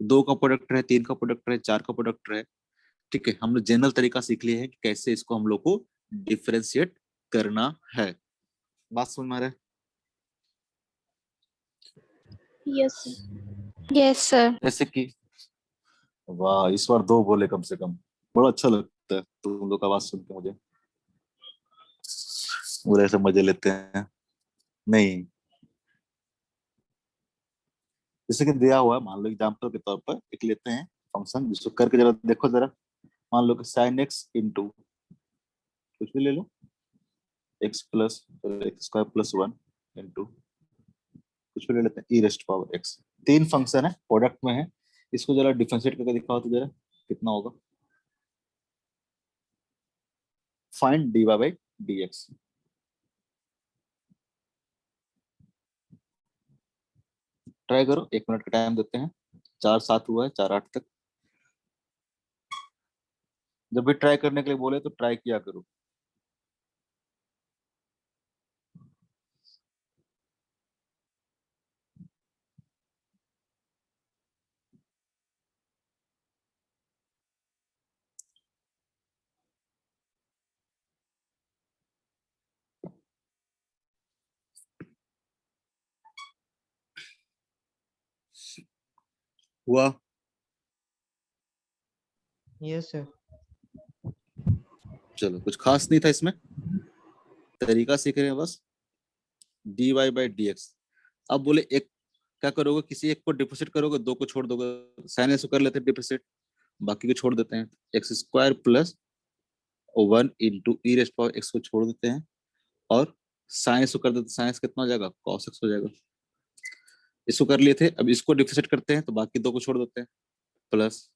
दो का प्रोडक्ट रहे, तीन का प्रोडक्ट रहे, चार का प्रोडक्ट रहे। ठीक है, हम लोग जनरल तरीका सीख लिए हैं कि कैसे इसको हम लोग को डिफरेंशिएट करना है। बात समझ में आ रहा है? Yes sir. Yes sir. जैसे कि वाह, इस बार दो बोले कम से कम, बड़ा अच्छा लगता है तुम लोग का आवाज सुन के मुझे। पूरे ऐसे मजे लेते हैं। नहीं, जैसे कि दिया हुआ है, मान लो एग्जाम्पल के तौर पर एक लेते हैं फंक्शन, जिसको करके जरा देखो जरा। मान लो कि साइन एक्स इंटू कुछ भी ले लो, X plus X square plus one into कुछ भी ले लेते हैं ई रेस्ट पावर एक्स। तीन फंक्शन है, प्रोडक्ट में है, इसको जरा डिफरेंशिएट करके दिखाओ तो जरा कितना होगा। Find d Y by D x. Try करो, एक मिनट का टाइम देते हैं। चार सात हुआ है, चार आठ तक। जब भी ट्राई करने के लिए बोले तो ट्राई किया करो। हुआ? Yes sir. चलो, कुछ खास नहीं था इसमें, तरीका सीख रहे हैं बस। D Y by D x. अब बोले एक क्या करोगे, किसी एक को डिफरेंशिएट करोगे, दो को छोड़ दोगे, साइन एक्स को कर लेते हैं डिफरेंशिएट, बाकी को छोड़ देते हैं। एक्स स्क्वायर प्लस 1 ई रेस्ट पावर एक्स को छोड़ देते हैं, और साइन एक्स को कर देते हैं, साइन एक्स कितना हो जाएगा, कॉस एक्स हो जाएगा। इसको कर लिए थे, अब इसको डिफरेंशिएट करते हैं तो बाकी दो को छोड़ देते हैं, प्लस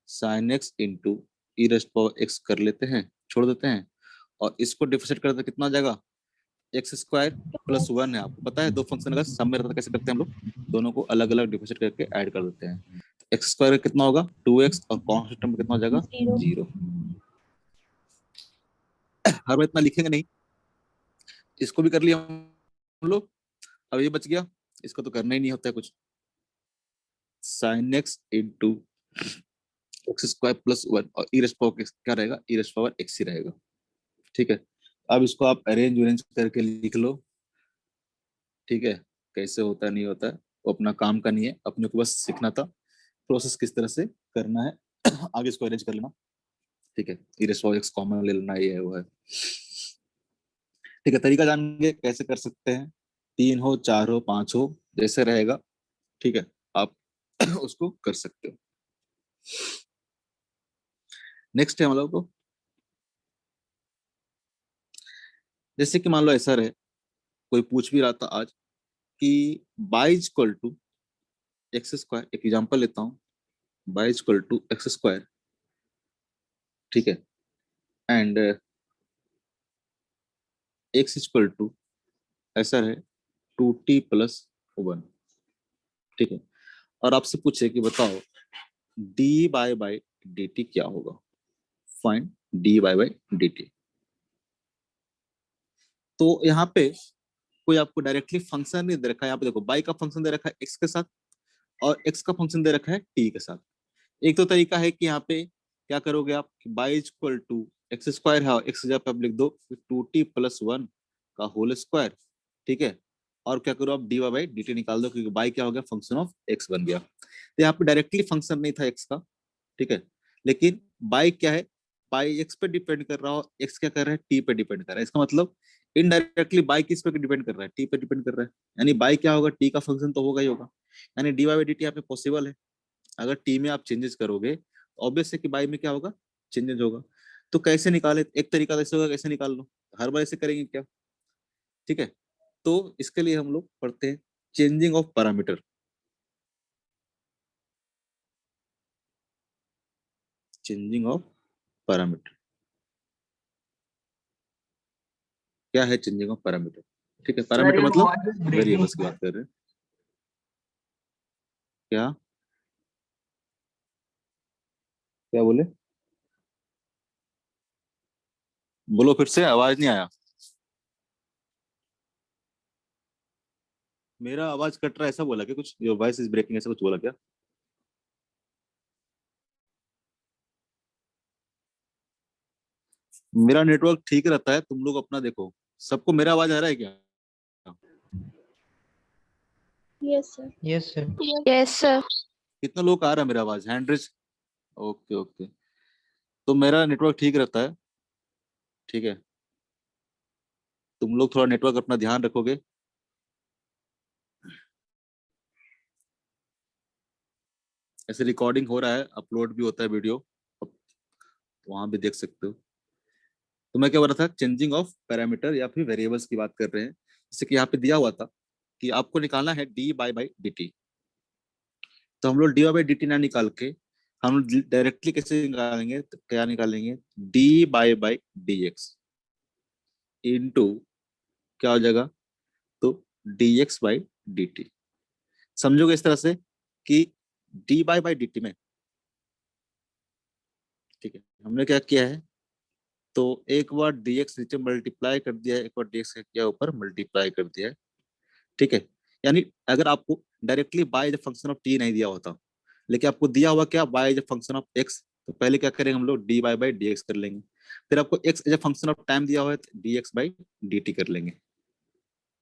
साइन एक्स ई रेस्ट पावर एक्स कर लेते हैं, छोड़ देते हैं, और इसको डिफरेंशिएट करते हैं, कितना हो जाएगा, एक्स स्क्वायर प्लस 1 है। आपको पता है दो फंक्शन का सम में रहता है, कैसे करते हैं हम लोग, दोनों को अलग अलग डिफरेंशिएट करके ऐड कर देते हैं। एक्स स्क्वायर कितना होगा 2x, और कांस्टेंट टर्म कितना हो जाएगा 0। हर बार इतना लिखेंगे नहीं, इसको भी कर लिया हम लोग। अब ये बच गया, इसको तो करना ही नहीं होता है कुछ, sine x into x square plus 1, और ई रेस्ट पावर क्या रहेगा, ई रेस्ट पावर एक्स ही रहेगा। ठीक है, अब इसको आप अरेंज करके लिख लो। ठीक है, कैसे होता नहीं होता है वो अपना काम का नहीं है, अपने को बस सीखना था प्रोसेस किस तरह से करना है। आगे इसको अरेंज कर लेना। ठीक है, ई रेस्ट पावर एक्स कॉमन ले लेना, ये है वो है। ठीक है, तरीका जानेंगे कैसे कर सकते हैं, 3 हो 4 हो 5 हो जैसे रहेगा। ठीक है, आप उसको कर सकते हो। नेक्स्ट है हम लोग को, जैसे कि मान लो ऐसा रहे, कोई पूछ भी रहा था आज कि y equal to x square, एक एग्जांपल लेता हूँ, y equal to x square. ठीक है, एंड एक्स इक्वल टू ऐसा है 2t+1। ठीक है, और आपसे पूछे कि बताओ डी बाई डी टी क्या होगा, find d by D T. तो यहाँ पे कोई आपको डायरेक्टली फंक्शन नहीं दे रखा है, यहाँ पे देखो बाई का फंक्शन दे रखा है एक्स के साथ, और एक्स का फंक्शन दे रखा है टी के साथ। एक तो तरीका है कि यहाँ पे क्या करोगे आप, y equal to x square है, एक्स जगह पे आप लिख दो 2t+1 का होल स्क्वायर। ठीक है, और क्या करो आप d Y by D t निकाल दो, क्योंकि बाई क्या हो गया, फंक्शन ऑफ एक्स बन गया। तो यहाँ पे डायरेक्टली फंक्शन नहीं था एक्स का। ठीक है, लेकिन बाई क्या है, बाई एक्स पे डिपेंड कर रहा हो, एक्स क्या कर रहा है, टी पे डिपेंड कर रहा है। इसका मतलब इनडायरेक्टली बाई किस पे डिपेंड कर रहा है, टी पे डिपेंड कर रहा है। यानी बाई क्या होगा, टी का फंक्शन तो होगा ही होगा। यानी d Y by D t यहाँ पे पॉसिबल है। अगर टी में आप चेंजेस करोगे तो ऑब्वियस है कि बाई में क्या होगा, चेंजेस होगा। तो कैसे निकाले, एक तरीका तो ऐसे होगा, कैसे निकाल लो, हर बार ऐसे करेंगे क्या। ठीक है, तो इसके लिए हम लोग पढ़ते हैं changing of parameter. Changing of parameter क्या है, चेंजिंग ऑफ पैरामीटर। ठीक है, पैरामीटर मतलब वेरिएबल्स की बात कर रहे हैं। क्या क्या बोले, बोलो फिर से, आवाज नहीं आया। मेरा आवाज कट रहा है ऐसा बोला क्या, कुछ योर वॉइस इज ब्रेकिंग ऐसा कुछ बोला क्या? मेरा नेटवर्क ठीक रहता है, तुम लोग अपना देखो। सबको मेरा आवाज आ रहा है क्या? Yes sir. Yes sir. Yes sir. कितना लोग आ रहा है मेरा आवाज, हैंड रेज। ओके ओके, तो मेरा नेटवर्क ठीक रहता है। ठीक है, तुम लोग थोड़ा नेटवर्क अपना ध्यान रखोगे। ऐसे रिकॉर्डिंग हो रहा है, अपलोड भी होता है वीडियो, वहां भी देख सकते हो। तो मैं क्या बोल रहा था, चेंजिंग ऑफ पैरामीटर या फिर वेरिएबल्स की बात कर रहे हैं। जैसे कि यहाँ पे दिया हुआ था कि आपको निकालना है डी बाई डी टी। तो हम लोग डी बाई डी टी ना निकाल के हम डायरेक्टली कैसे निकालेंगे, तो क्या निकालेंगे, D by D x into क्या हो जाएगा, तो D x by D T. समझोगे इस तरह से कि डी बाई डी टी में, ठीक है, हमने क्या किया है, तो एक बार dx नीचे मल्टीप्लाई कर दिया है, एक बार dx का किया ऊपर मल्टीप्लाई कर दिया है। ठीक है, यानी अगर आपको directly by the function of t नहीं दिया होता, लेकिन आपको दिया हुआ क्या, by the function of x, तो पहले क्या करेंगे हम लोग डी बाई डी एक्स कर लेंगे। फिर आपको x as a function of time दिया हुआ है तो D x by D t कर लेंगे।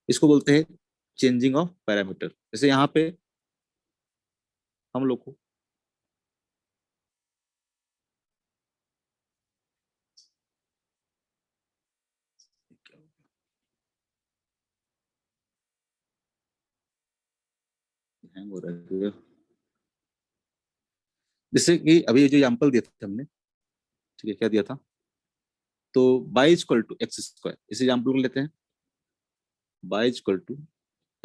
इसको बोलते हैं चेंजिंग ऑफ पैरामीटर। जैसे यहाँ पे हम लोग को। हैंग हो रहा है। जैसे कि अभी जो एग्जाम्पल दिया था हमने, ठीक है, क्या दिया था, तो y equal to x square, इस एग्जाम्पल को लेते हैं। Y equal to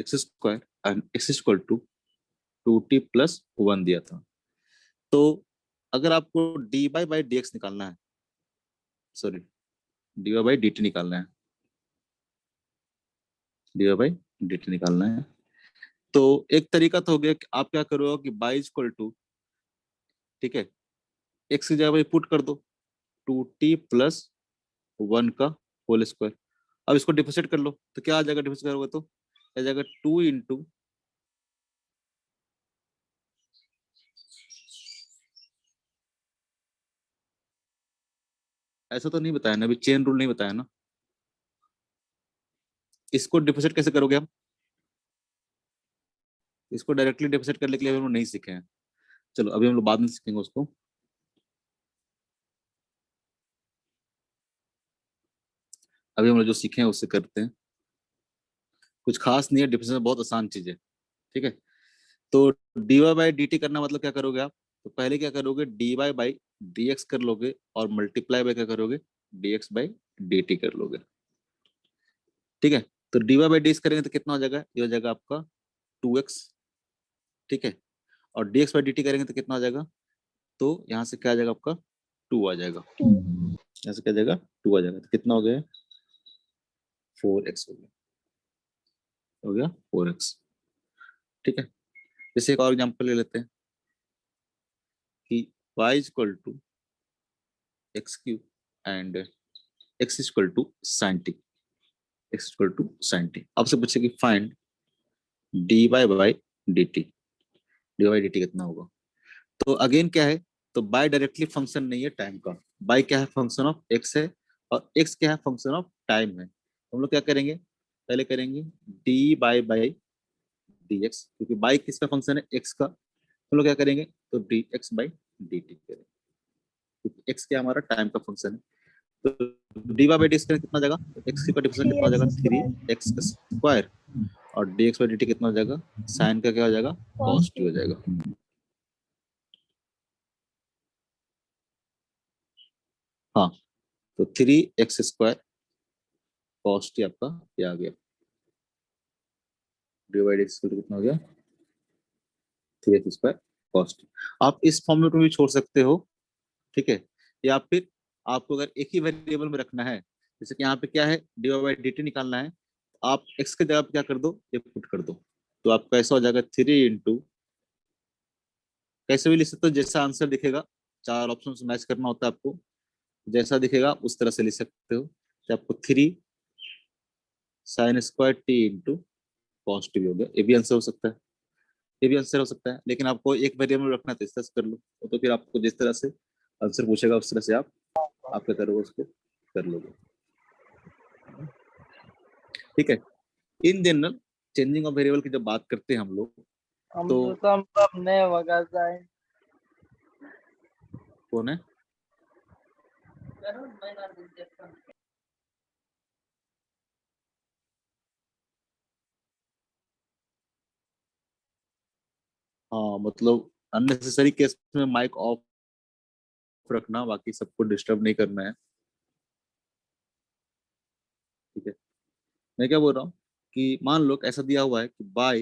x square and x equal to 2t+1 दिया था। तो अगर आपको d by by D x निकालना है, sorry D Y by D t निकालना है, d Y by D t निकालना है, तो एक तरीका तो हो गया कि आप क्या करोगे कि बाई इक्वल टू, ठीक है, एक्स की जगह पे पुट कर दो 2t+1 का होल स्क्वायर। अब इसको डिफरेंशिएट कर लो तो क्या आ जाएगा, डिफरेंशिएट करोगे तो आ जाएगा 2 ऐसा तो नहीं बताया ना, अभी चेन रूल नहीं बताया ना। इसको डिफरेंशिएट कैसे करोगे हम, इसको डायरेक्टली डिफरेंशिएट करने के लिए हम लोग नहीं सीखे हैं। चलो अभी हम लोग बाद में सीखेंगे उसको। अभी हम लोग जो सीखे हैं उससे करते हैं, कुछ खास नहीं है, डिफरेंशिएशन बहुत आसान चीज है, ठीक है। तो D Y by D t करना मतलब क्या करोगे आप, तो पहले क्या करोगे d Y by D x कर लोगे और मल्टीप्लाई बाय क्या करोगे d x by D t कर लोगे, ठीक है। तो D Y by D x करेंगे तो कितना हो जाएगा, ये हो जाएगा आपका 2x, ठीक है। और d x by D T करेंगे तो कितना हो जाएगा, तो यहाँ से क्या आ जाएगा आपका 2 आ जाएगा, यहाँ से क्या आ जाएगा 2 आ जाएगा, तो कितना हो गया 4x हो गया, हो गया 4x, ठीक है। जैसे एक और एग्जांपल ले लेते हैं कि y equal to x cube and x equal to sine t, x equal to sine t. आपसे पूछे कि find d Y by D t, d y d t कितना होगा। तो अगेन क्या है, तो बाय डायरेक्टली फंक्शन नहीं है टाइम का, बाय क्या है फंक्शन ऑफ एक्स है और एक्स क्या है फंक्शन ऑफ टाइम है। हम लोग क्या करेंगे, पहले करेंगे D by by D x, क्योंकि बाई किसका फंक्शन है एक्स का, हम लोग क्या करेंगे तो D x by D T करेंगे, क्योंकि एक्स क्या हमारा टाइम का फंक्शन है। तो डी बाई डी एक्स कितना हो जाएगा, तो एक्स का डिफरेंस थ्री कितना हो जाएगा एक्स 3x स्क्वायर स्क्वायर, और d x by D t कितना हो जाएगा, साइन का क्या हो जाएगा कॉस कॉस टी हो जाएगा। हाँ, तो 3x स्क्वायर कॉस टी आपका ये आ गया, डिवाइड एक्स कितना हो गया 3x स्क्वायर कॉस टी। आप इस फॉर्मेट में भी छोड़ सकते हो, ठीक है, या फिर आपको अगर एक ही वेरिएबल में रखना है, जैसे कि यहाँ पे क्या है डी बाई डी टी निकालना है, आप x के जगह पे क्या कर दो ये पुट कर दो, तो आपका ऐसा हो जाएगा 3 कैसे भी लिख सकते हो, जैसा आंसर दिखेगा, चार ऑप्शन मैच करना होता है आपको, जैसा दिखेगा उस तरह से लिख सकते हो। तो आपको 3 sin² t कॉस टी भी हो गया, ये भी आंसर हो सकता है, ये भी आंसर हो सकता है, लेकिन आपको एक वेरिएबल रखना है तो इस तरह से कर लो, तो फिर आपको जिस तरह से आंसर पूछेगा उस तरह से आप क्या करोगे उसको कर लोगे, ठीक है। In general changing of variable की जब बात करते हैं हम लोग, हम तो तो सब नए वगैरह जाए कौन है, हाँ मतलब अननेसेसरी केस में माइक ऑफ रखना, बाकी सबको डिस्टर्ब नहीं करना है, ठीक है। मैं क्या बोल रहा हूँ कि मान लो ऐसा दिया हुआ है कि y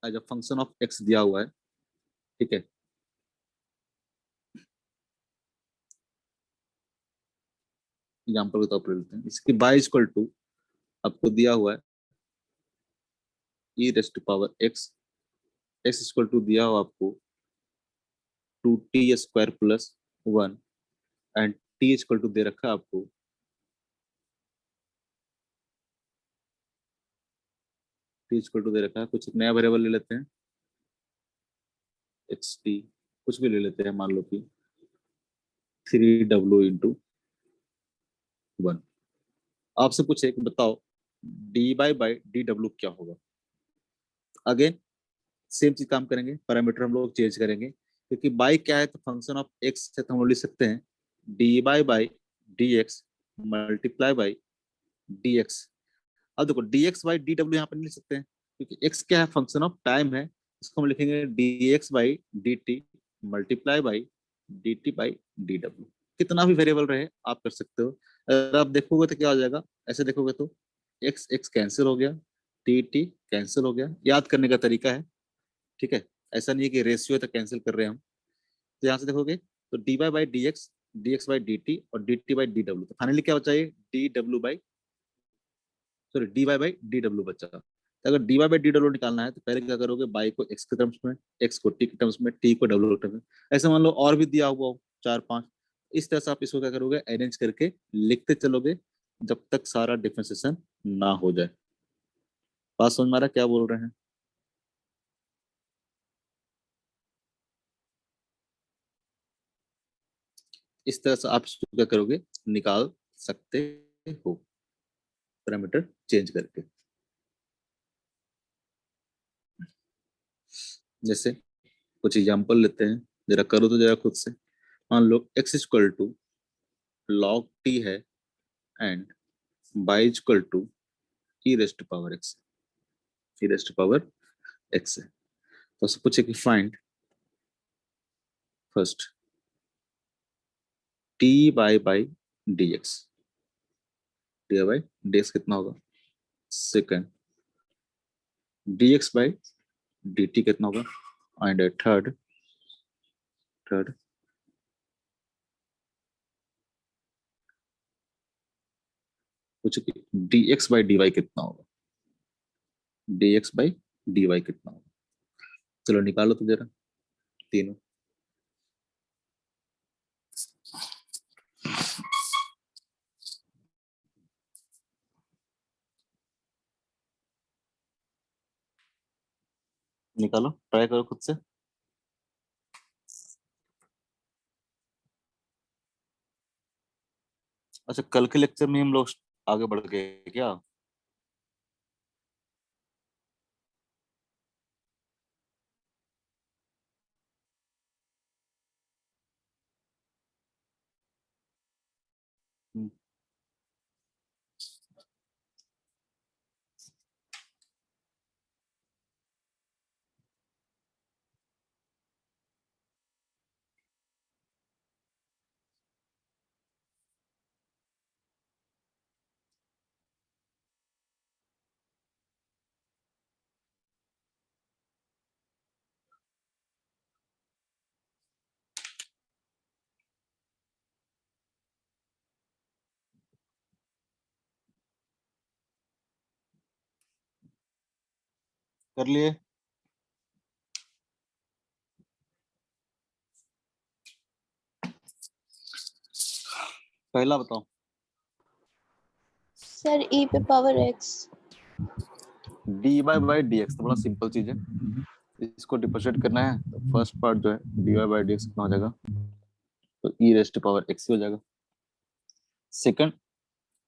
as a function of x दिया हुआ है, ठीक है। एग्जाम्पल के तौर पर लेते हैं, इसकी बाय इक्वल टू आपको दिया हुआ है E raise to power X, X equal to दिया हुआ आपको 2t² + 1 and T equal to दे रखा है आपको टी इक्वल टू दे रखा है, कुछ एक नया वेरिएबल ले लेते हैं एक्स टी, कुछ भी ले लेते हैं, मान लो कि 3w × 1। आपसे पूछे कि बताओ d by by D W क्या होगा। अगेन सेम चीज काम करेंगे, पैरामीटर हम लोग चेंज करेंगे, क्योंकि बाई क्या है तो फंक्शन ऑफ एक्स से तो हम लोग लिख सकते हैं D by by D x multiply by D x. अब देखो D x by D W यहाँ पर नहीं लिख सकते हैं, क्योंकि एक्स क्या है फंक्शन ऑफ टाइम है, इसको हम लिखेंगे D x by D T multiply by D T by D W. कितना भी वेरिएबल रहे आप कर सकते हो। अगर आप देखोगे तो क्या हो जाएगा, ऐसे देखोगे तो एक्स एक्स कैंसिल हो गया, टी टी कैंसिल हो गया, याद करने का तरीका है, ठीक है। ऐसा नहीं है कि रेशियो है तो कैंसिल कर रहे हैं हम। तो यहाँ से देखोगे तो D Y by D x by D T और D T by D W, तो फाइनली क्या बचा ये D W by sorry D Y by D W बचा। तो अगर D Y by D W निकालना है तो पहले क्या करोगे, बाई को एक्स के टर्म्स में, एक्स को टी के टर्म्स में, टी को डब्ल्यू के टर्म्स में, ऐसे मान लो और भी दिया हुआ हो चार पांच, इस तरह से आप इसको क्या करोगे अरेंज करके लिखते चलोगे जब तक सारा डिफरेंशिएशन ना हो जाए। बात समझ में आ रहा है क्या बोल रहे हैं? इस तरह से आप इसको क्या करोगे निकाल सकते हो पैरामीटर चेंज करके। जैसे कुछ एग्जांपल लेते हैं, जरा करो तो जरा खुद से। मान लो x equal to log t है and y equal to e raised power x, e raised power x है। तो उससे पूछे कि find first t y by D x, d by D x कितना होगा, second d x by D t कितना होगा, एंड थर्ड थर्ड पूछो कि d x by D y कितना होगा, d x by D y कितना होगा। चलो निकालो तो जरा तीनों। निकालो, ट्राई करो खुद से। अच्छा कल के लेक्चर में हम लोग आगे बढ़ गए क्या? हम्म, कर लिए? पहला बताओ। सर e पे power x। D Y by D x तो बड़ा सिंपल चीज है, इसको डिफरेंशिएट करना है तो फर्स्ट पार्ट जो है d Y by D x कितना हो जाएगा, तो ई रेस्ट पावर एक्स हो जाएगा। Second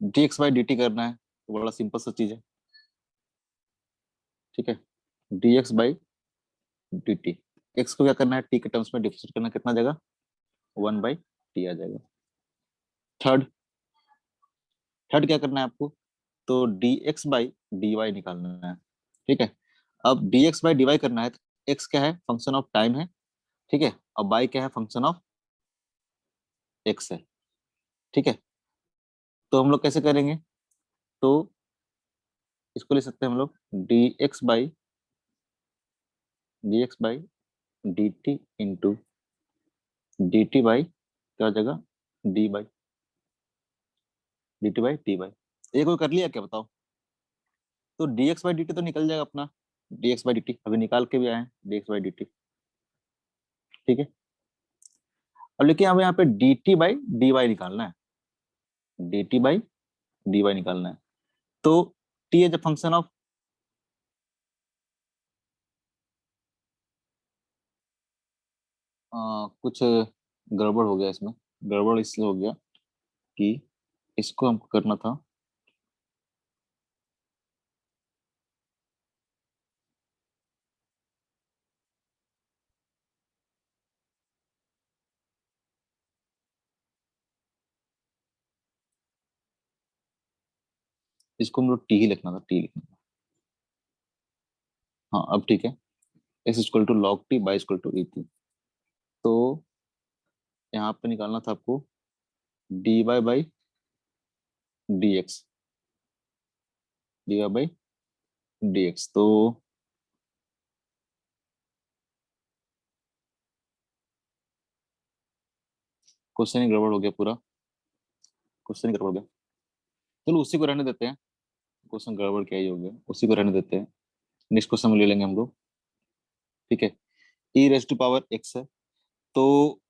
d x by D t करना है तो बड़ा सिंपल सा चीज है, ठीक है। D x by D T, x को क्या करना है टी के टर्म्स में डिफरेंशिएट करना, कितना आ जाएगा वन बाई टी आ जाएगा। थर्ड थर्ड क्या करना है आपको, तो D x by D y निकालना है, ठीक है। अब d x by D y करना है तो एक्स क्या है फंक्शन ऑफ टाइम है, ठीक है, और बाई क्या है फंक्शन ऑफ एक्स है, ठीक है। तो हम लोग कैसे करेंगे, तो इसको ले सकते हैं हम लोग d x by D T into D T by क्या हो जाएगा d T by t by. ये कोई कर लिया क्या बताओ? तो D x by D T तो निकल जाएगा अपना, d x by D t अभी निकाल के भी आए हैं d x by D t, ठीक है। अब लेकिन अब यहाँ पे d T by D y निकालना है, d T by D y निकालना है। तो t as a function of कुछ गड़बड़ हो गया इसमें, गड़बड़ इसलिए हो गया कि इसको हमको करना था इसको हम लोग टी ही लिखना था, टी लिखना था। हाँ अब ठीक है, x equal to log t y equal to e t. तो यहाँ पे निकालना था आपको d Y by D x, d Y by D x. तो क्वेश्चन ही गड़बड़ हो गया पूरा, क्वेश्चन ही गड़बड़ हो गया। चलो उसी को रहने देते हैं, क्वेश्चन गड़बड़ क्या ही हो गया, उसी को रहने देते हैं। नेक्स्ट क्वेश्चन में ले लेंगे हम लोग, ठीक है। E raise to power x है, तो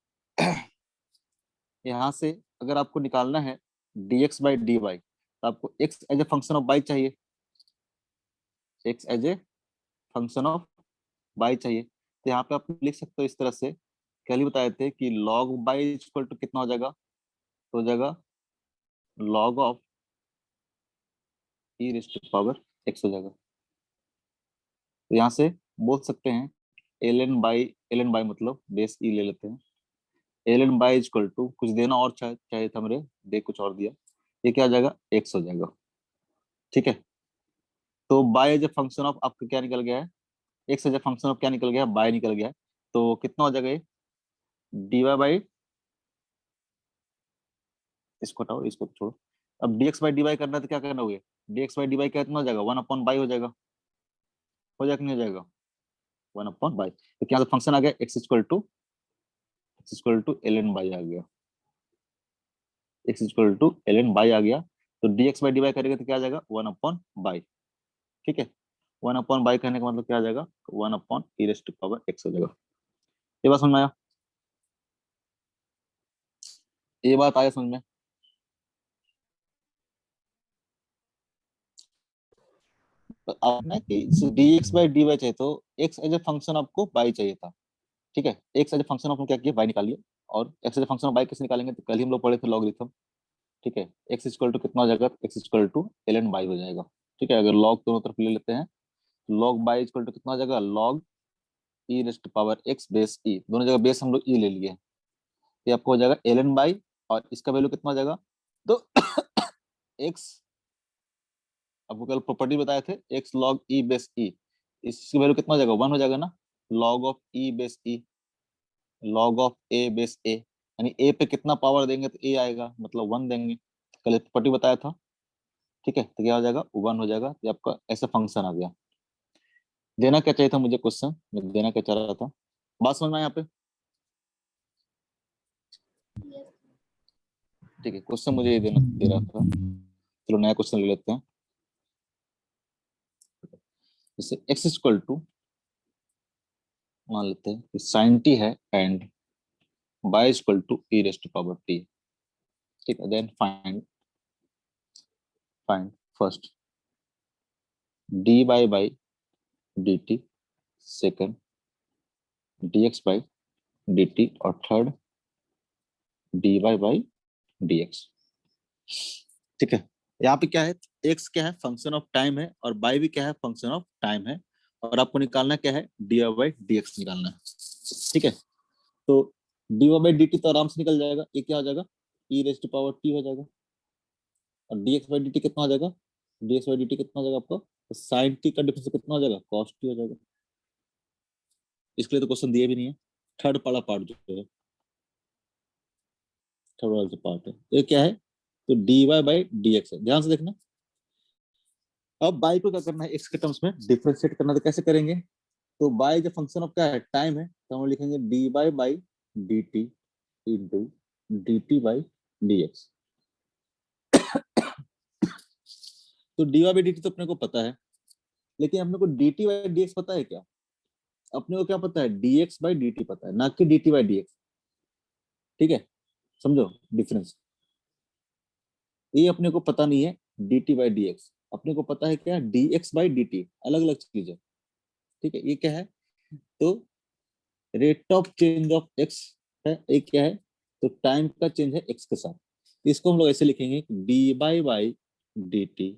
यहाँ से अगर आपको निकालना है D x by D Y, तो आपको X as a function of Y चाहिए, X as a function of Y चाहिए। तो यहाँ पे आप लिख सकते हो इस तरह से, कल ही बताए थे कि लॉग बाई इक्वल टू कितना हो जाएगा, तो हो जाएगा log of e raise to power x हो जाएगा। तो यहाँ से बोल सकते हैं एल एन बाई मतलब बेस ई ले लेते हैं, l N y equal to कुछ देना और चाहिए था मेरे, दे कुछ और दिया, ये क्या आ जाएगा एक्स हो जाएगा, ठीक है। तो y as a function of आपका क्या निकल गया है, x as a function of क्या निकल गया है, बाय निकल गया है। तो कितना हो जाएगा ये डी वाई बाई, इसको हटाओ इसको छोड़ो, अब d x by D y करना है तो क्या करना होगा, d x by D y कितना हो जाएगा, वन अपॉन बाई हो जाएगा, हो जाएगा कि नहीं हो जाएगा, वन अपॉन बाई। तो क्या फंक्शन आ गया X equal to L N Y आ गया, X equal to L N Y आ गया। तो D x by D Y करेगा तो क्या आ जाएगा वन अपॉन बाई, ठीक है। वन अपॉन बाई करने का मतलब क्या आ जाएगा, one upon e raise to power x हो जाएगा। ये बात समझ में आया, ये बात आया समझ में। तो आपने कि d x by D y चाहिए तो एक्स एज ए फंक्शन आपको बाई चाहिए था, ठीक है। एक्स एज ए फंक्शन आपने क्या किया, बाई निकालिए, और x as a function of y कैसे निकालेंगे, तो कल ही हम लोग पढ़े थे लॉगरिथम, ठीक है। एक्स इक्वल टू कितना हो जाएगा, x equal to L N y हो जाएगा, ठीक है। अगर लॉग दोनों तरफ ले लेते हैं, लॉग बाई इक्वल टू कितना हो जाएगा, log E raise to power X base E, दोनों जगह बेस हम लोग ई ले लिए, ये आपको हो जाएगा एल एन बाई, और इसका वैल्यू कितना हो जाएगा, तो एक्स, आपको कल प्रॉपर्टी बताए थे X log E base E, इसकी वैल्यू कितना हो जाएगा, वन हो जाएगा ना, log of E base E, log of A base A, यानी ए पे कितना पावर देंगे तो ए आएगा, मतलब वन देंगे, कल प्रॉपर्टी बताया था, ठीक है। तो क्या हो जाएगा, वन हो जाएगा, ये आपका ऐसा फंक्शन आ गया। देना क्या चाहिए था मुझे क्वेश्चन, मैं देना क्या चाह रहा था, बात समझ में यहाँ पे, Yes. ठीक है। क्वेश्चन मुझे ये देना दे रहा था, चलो नया क्वेश्चन ले लेते हैं। जैसे एक्स इक्वल टू मान लेते हैं कि साइन टी है and Y equal to E raise to power T, ठीक है। Then find first D by by D T, second D x by D T, और third D Y by D X, ठीक है। यहाँ पे क्या है, एक्स क्या है फंक्शन ऑफ टाइम है, और बाई भी क्या है फंक्शन ऑफ टाइम है, और आपको निकालना क्या है d Y by D x निकालना है, ठीक है। तो D Y by D T तो आराम से निकल जाएगा, ये क्या हो जाएगा e raise to power t हो जाएगा, और d x by D t कितना हो जाएगा, d x by D t कितना हो जाएगा आपका, तो साइन टी का डिफरेंस कितना हो जाएगा, कॉस टी हो जाएगा। इसके लिए तो क्वेश्चन दिए भी नहीं है, थर्ड वाला पार्ट जो है, थर्ड वाला जो पार्ट है ये क्या है, तो D Y by D x है, ध्यान से देखना। अब बाई को क्या करना है, एक्स के टर्म्स में डिफरेंशिएट करना, तो कैसे करेंगे, तो बाई जो फंक्शन ऑफ क्या है टाइम है, तो हम लिखेंगे D by by D T into D T by D x. तो D Y by D T तो अपने को पता है, लेकिन अपने को D T by D X पता है क्या, अपने को क्या पता है D x by D T पता है, ना कि D T by D X, ठीक है। समझो डिफरेंस, ये अपने को पता नहीं है d T by D x, अपने को पता है क्या D x by D T, अलग अलग चीज है, ठीक है। ये क्या है, तो rate of change of x है, एक क्या है, तो टाइम का चेंज है एक्स के साथ, इसको हम लोग ऐसे लिखेंगे D by by D T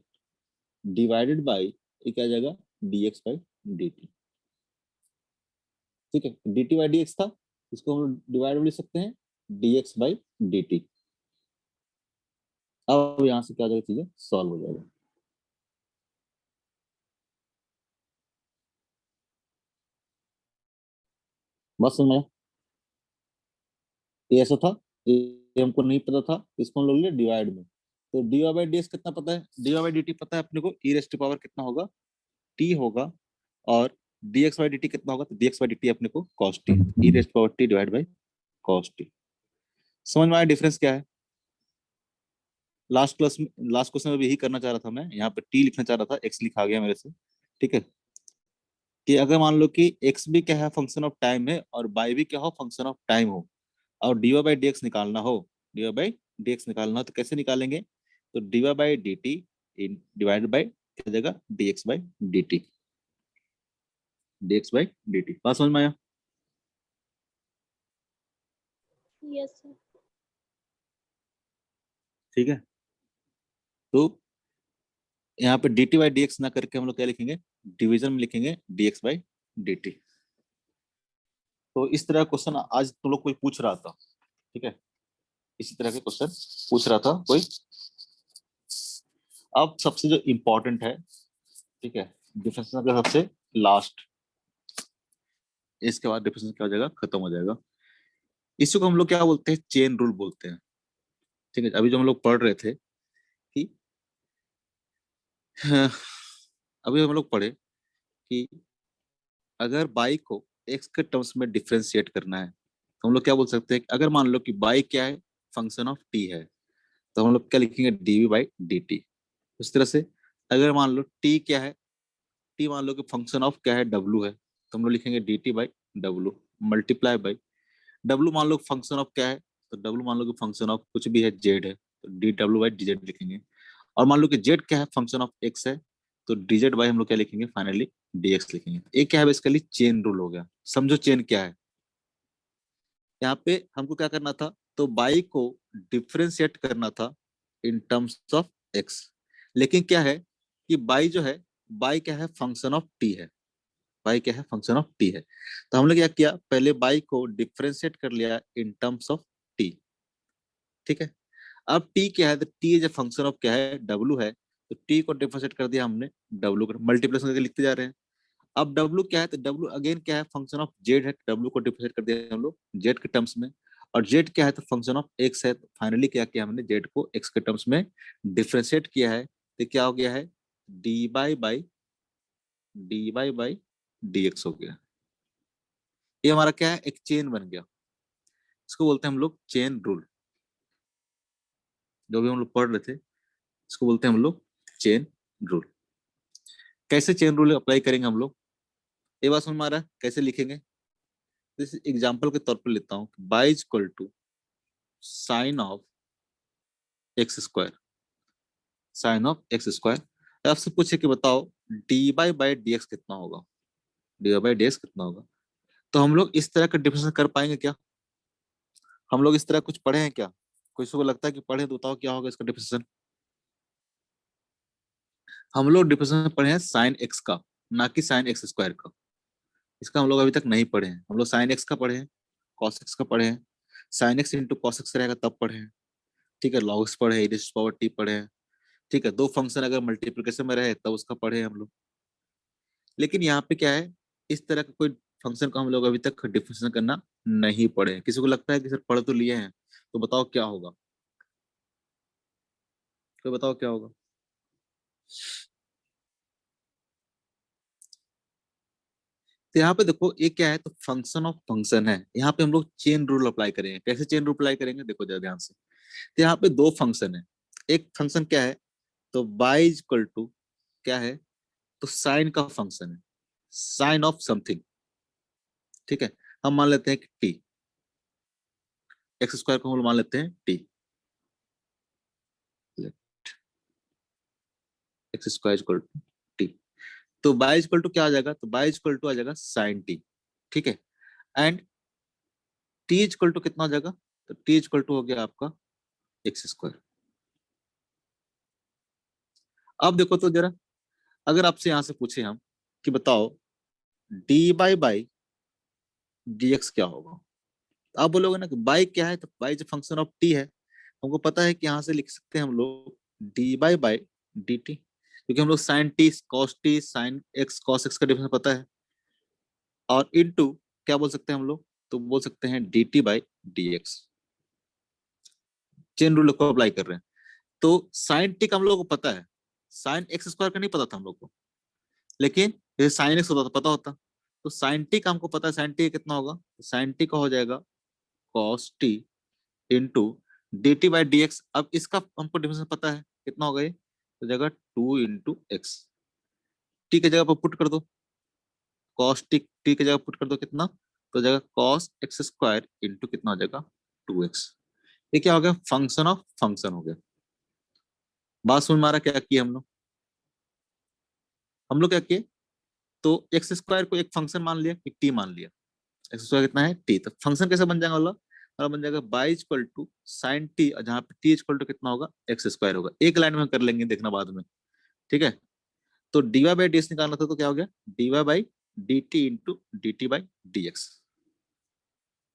divided by, ये क्या आ जाएगा d x by D t, ठीक है। D T by D x था, इसको हम लोग डिवाइड लिख सकते हैं d x by D T. अब यहाँ से क्या हो जाएगा, चीजें सॉल्व हो जाएगा, बस समझ में, ये ऐसा था, ये हमको नहीं पता था, इसको हम लोग ले डिवाइड में। तो dy बाई डी कितना पता है, dy बाई डी पता है अपने को, ई रेस्ट पावर कितना होगा, t होगा, और dx बाई डी कितना होगा, तो dx बाई डी अपने को cos t, E raised power t divide by cos t। समझ में आया डिफरेंस क्या है। लास्ट क्वेश्चन में भी यही करना चाह रहा था मैं, यहाँ पे t लिखना चाह रहा था, x लिखा गया मेरे से। ठीक है, कि अगर मान लो कि x भी क्या है फंक्शन ऑफ टाइम है, और y भी क्या हो फंक्शन ऑफ टाइम हो, और dy बाई डी निकालना हो, dy बाई डी निकालना हो, तो कैसे निकालेंगे, तो dy by D T divide by क्या जाएगा, dx by D T, dx by D T. बात समझ में आया। Yes sir. ठीक है, तो यहाँ पे dt बाई डी ना करके हम लोग क्या लिखेंगे, डिवीजन में लिखेंगे dx बाई डी टी। तो इस तरह का क्वेश्चन आज तुम लोग कोई पूछ रहा था। ठीक है, इसी तरह के क्वेश्चन पूछ रहा था कोई। अब सबसे जो इम्पोर्टेंट है, ठीक है, डिफरेंस का सबसे लास्ट, इसके बाद डिफरेंस क्या हो जाएगा, खत्म हो जाएगा। इसको हम लोग क्या बोलते हैं, चेन रूल बोलते हैं। ठीक है, अभी जो हम लोग पढ़ रहे थे कि हाँ, अभी हम लोग पढ़े कि अगर बाई को एक्स के टर्म्स में डिफरेंशिएट करना है, तो हम लोग क्या बोल सकते हैं, अगर मान लो कि बाई क्या है, फंक्शन ऑफ टी है, तो हम लोग क्या लिखेंगे, डीवी बाई डी टी। उस तरह से अगर मान लो टी क्या है, टी मान लो कि फंक्शन ऑफ क्या है, डब्लू है, तो हम लोग लिखेंगे D T by W multiply by W मान लो फंक्शन ऑफ क्या है, तो डब्लू मान लो कि फंक्शन ऑफ कुछ भी है, जेड है, तो D W by D Z लिखेंगे। और मान लो कि जेड क्या है, फंक्शन ऑफ एक्स है, तो डी जेड बाई हम लोग क्या लिखेंगे, फाइनली डी एक्स लिखेंगे। ये क्या है बेसिकली, चेन रूल हो गया। समझो चेन क्या है। यहाँ पे हमको क्या करना था, तो बाई को डिफ्रेंशिएट करना था इन टर्म्स ऑफ एक्स, लेकिन क्या है कि बाई जो है, बाई क्या है, फंक्शन ऑफ टी है, बाई क्या है, फंक्शन ऑफ टी है। तो हमने क्या किया, पहले बाई को डिफ्रेंशिएट कर लिया इन टर्म्स ऑफ टी। ठीक है, अब टी क्या है, तो टी जो फंक्शन ऑफ क्या है, डब्लू है, तो टी को डिफ्रेंशिएट कर दिया हमने, डब्लू को मल्टीप्लिकेशन करके लिखते जा रहे हैं। अब डब्लू क्या है, तो डब्लू अगेन क्या है, फंक्शन ऑफ जेड है, डब्लू को डिफरेंशिएट कर दिया हम लोग जेड के टर्म्स में। और जेड क्या है, तो फंक्शन ऑफ एक्स है, तो फाइनली क्या किया हमने, जेड को एक्स के टर्म्स में डिफरेंशिएट किया है, तो क्या हो गया है, डी बाई डी एक्स हो गया। ये हमारा क्या है, एक चेन बन गया। इसको बोलते हैं हम लोग चेन रूल। जो भी हम लोग पढ़ रहे थे, इसको बोलते हैं हम लोग चेन रूल। कैसे चेन रूल अप्लाई करेंगे हम लोग, ये बात समझ में आ रहा है, कैसे लिखेंगे। जैसे एग्जाम्पल के तौर पर लेता हूँ, y is equal to sine of x square, sine of x square. आपसे पूछे कि बताओ d by by D x कितना होगा, डी बाई डी एक्स कितना होगा। तो हम लोग इस तरह का डिफरेंस कर पाएंगे क्या, हम लोग इस तरह कुछ पढ़े हैं क्या, किसी को लगता है कि पढ़े, तो बताओ क्या होगा इसका डिफरेंस। हम लोग डिफरेंस पढ़े हैं साइन एक्स का, ना कि साइन एक्स स्क्वायर का। इसका हम लोग अभी तक नहीं पढ़े हैं। हम लोग साइन एक्स का पढ़े हैं, कॉस एक्स का पढ़े हैं, sine x into cos x रहेगा तब पढ़े हैं। ठीक है, लॉग एक्स पढ़े हैं, e पावर टी पढ़े हैं। ठीक है, दो फंक्शन अगर मल्टीप्लिकेशन में रहे तब उसका पढ़े हम लोग। लेकिन यहाँ पे क्या है, इस तरह का कोई फंक्शन का हम लोग अभी तक डिफरेंशिएशन करना नहीं पढ़े हैं। किसी को लगता है कि सर पढ़ तो लिए हैं, तो बताओ क्या होगा, तो बताओ क्या होगा। तो यहाँ पे देखो ये क्या है, तो फंक्शन ऑफ फंक्शन है। यहाँ पे हम लोग चेन रूल अप्लाई करेंगे। कैसे चेन रूल अप्लाई करेंगे, देखो जरा ध्यान से। तो यहाँ पे दो फंक्शन है, एक फंक्शन क्या है, तो बाई इज इक्वल टू क्या है, तो साइन का फंक्शन है, साइन ऑफ समथिंग। ठीक है, हम मान लेते हैं कि टी, एक्स स्क्वायर को हम मान लेते हैं t, x square equal to t. तो बाई इक्वल टू क्या आ जाएगा, तो बाई इक्वल टू आ जाएगा साइन टी। ठीक है, एंड टी इक्वल टू कितना हो जाएगा, तो टी इक्वल टू हो गया आपका एक्स स्क्वायर। अब देखो तो जरा, अगर आपसे यहां से पूछे हम कि बताओ डी बाई डी एक्स क्या होगा, तो आप बोलोगे ना कि बाई क्या है, तो बाई जो फंक्शन ऑफ टी है, हमको पता है कि यहाँ से लिख सकते हैं हम लोग डी बाई डी टी, क्योंकि हम लोग sine t sine x cos x का डिफरेंस पता है। और इनटू क्या बोल सकते हैं हम लोग, तो बोल सकते हैं dt by dx। Chain rule को अप्लाई कर रहे हैं। तो साइन टी का हम लोग को पता है, साइन एक्स स्क्वायर का नहीं पता था हम लोग को, लेकिन जैसे साइन एक्स होता तो पता होता। तो साइन टी का हमको पता है, साइन टी कितना होगा, साइन टी का हो जाएगा cos t into D T by D x. अब इसका हमको डिफरेंस पता है कितना होगा, ये तो जगह 2 × x, टी की जगह पर पुट कर दो, कॉस टी की जगह पुट कर दो कितना, तो जगह कॉस एक्स स्क्वायर इंटू कितना हो जाएगा 2x। ये क्या हो गया, फंक्शन ऑफ फंक्शन हो गया। बात समझ में आ रहा क्या किया हम लोग क्या किए, तो एक्स स्क्वायर को एक फंक्शन मान लिया कि टी मान लिया, एक्स स्क्वायर कितना है टी, तो फंक्शन कैसे बन जाएगा वाला, और बन जाएगा y equal to sine t, जहां पे टी इक्वल टू कितना होगा एक्स स्क्वायर होगा। एक लाइन में कर लेंगे, देखना बाद में, ठीक है। तो डीवाई बाई डी एक्स निकालना था, तो क्या हो गया d y by D T into D T by D x.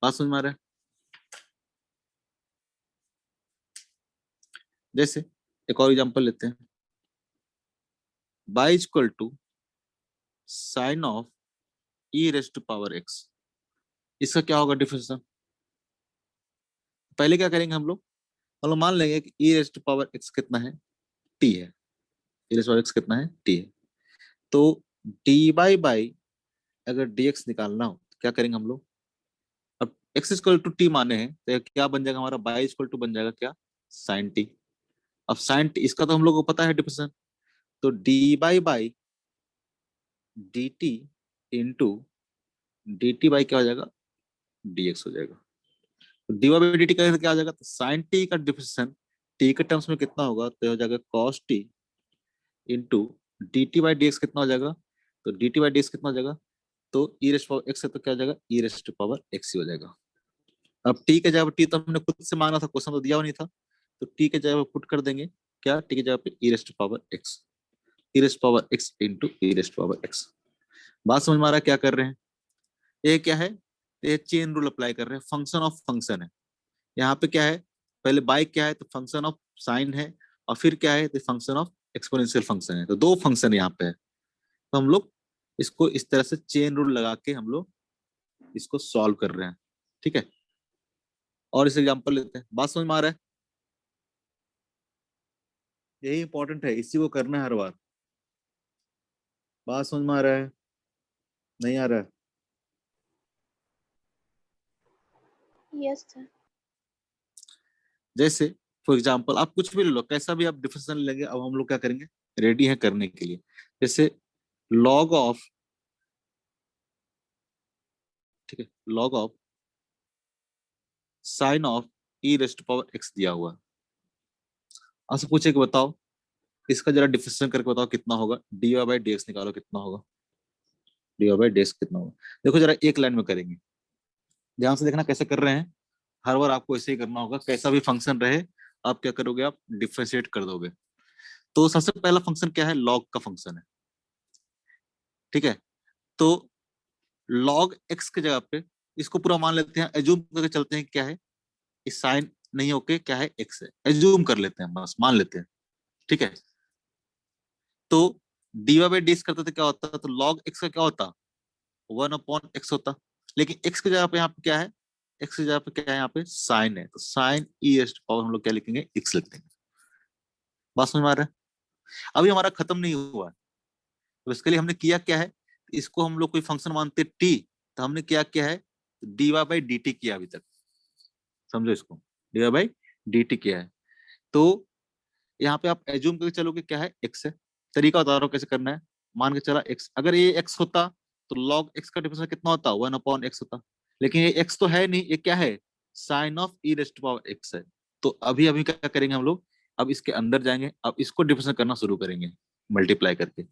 बात समझ में आ रहा है। जैसे एक और एग्जांपल लेते हैं, y equal to sine of e raise to power x, इसका क्या होगा डिफरेंस। पहले क्या करेंगे हम लोग मान लेंगे कि ई रेज टू पावर एक्स कितना है, टी है, E raise to power x कितना है टी है। तो डी बाई बाई अगर डी एक्स निकालना हो तो क्या करेंगे हम लोग, अब एक्स इक्वल टू टी माने हैं तो क्या बन जाएगा हमारा, बाई इक्वल टू बन जाएगा क्या साइन टी। अब साइन टी इसका तो हम लोग को पता है डिफरेंस, तो d by by D T into D T by क्या हो जाएगा डी एक्स हो जाएगा। तो D Y by D t का क्या हो जाएगा, तो साइन टी का डिफरेंस टी के टर्म्स में कितना होगा, तो हो जाएगा cos t into D T by D x कितना हो जाएगा, तो D T by D x कितना हो जाएगा, तो ई रेस्ट पावर एक्स है तो क्या हो जाएगा ई रेस्ट पावर एक्स ही हो जाएगा। अब टी के जगह टी तो हमने खुद से मांगा था, क्वेश्चन तो दिया हुआ नहीं था, तो टी के जगह पुट कर देंगे क्या, टी की जगह पे ई रेस्ट पावर एक्स, ई रेस्ट पावर एक्स इंटू ई रेस्ट पावर एक्स। बात समझ में आ रहा है क्या कर रहे हैं, ये क्या है, ये चेन रूल अप्लाई कर रहे हैं, फंक्शन ऑफ फंक्शन है। यहाँ पे क्या है, पहले बाई क्या है तो फंक्शन ऑफ साइन है, और फिर क्या है तो फंक्शन ऑफ एक्सपोनेंशियल फंक्शन है, तो दो फंक्शन यहाँ पे है। तो हम लोग इसको इस तरह से चेन रूल लगा के हम लोग इसको सॉल्व कर रहे हैं, ठीक है। और इस एग्जांपल लेते हैं, बात समझ में आ रहा है, यही इंपॉर्टेंट है, इसी को करना है हर बार। बात समझ में आ रहा है, नहीं आ रहा है। Yes sir. जैसे फॉर एग्जाम्पल आप कुछ भी ले लो, कैसा भी आप डिफरेंशियल लेंगे, अब हम लोग क्या करेंगे, रेडी है करने के लिए। जैसे लॉग ऑफ, ठीक है, log of sine of e raised power x दिया हुआ है। आपसे पूछे कि बताओ इसका जरा डिफरेंशियल करके बताओ कितना होगा, d Y by D x निकालो कितना होगा, d Y by D x कितना होगा। देखो जरा एक लाइन में करेंगे, ध्यान से देखना कैसे कर रहे हैं, हर बार आपको ऐसे ही करना होगा, कैसा भी फंक्शन रहे आप क्या करोगे, आप डिफरेंशिएट कर दोगे। तो सबसे पहला फंक्शन क्या है, लॉग का फंक्शन है, ठीक है। तो लॉग एक्स की जगह पे इसको पूरा मान लेते हैं, एज्यूम करके चलते हैं क्या है, इस साइन नहीं होके क्या है एक्स है, एज्यूम कर लेते हैं, बस मान लेते हैं, ठीक है। तो डीवाई बाई डी करते थे क्या होता, तो लॉग एक्स का क्या होता 1/x होता, लेकिन एक्स की जगह पे यहाँ पे क्या है, एक्स की जगह पे क्या है यहाँ पे साइन है, तो साइन ई एस्ट पावर हम लोग क्या लिखेंगे एक्स लिख देंगे। बात समझ में आ रहा है। अभी हमारा खत्म नहीं हुआ है, तो इसके लिए हमने किया क्या है, इसको हम लोग कोई फंक्शन मानते टी, तो हमने क्या किया है d Y by D t किया अभी तक, समझो इसको, d Y by D t किया है। तो यहाँ पे आप एज्यूम करके चलोगे क्या है एक्स है, तरीका बता रहा हूँ कैसे करना है। मान के चला एक्स, अगर ये एक्स होता तो लॉग एक्स का डिफरेंस कितना होता 1/x होता, लेकिन ये एक्स तो है नहीं, ये क्या है sine of e raised power x है। तो अभी अभी क्या करेंगे हम लोग, अब इसके अंदर जाएंगे, अब इसको डिफरेंस करना शुरू करेंगे मल्टीप्लाई करके,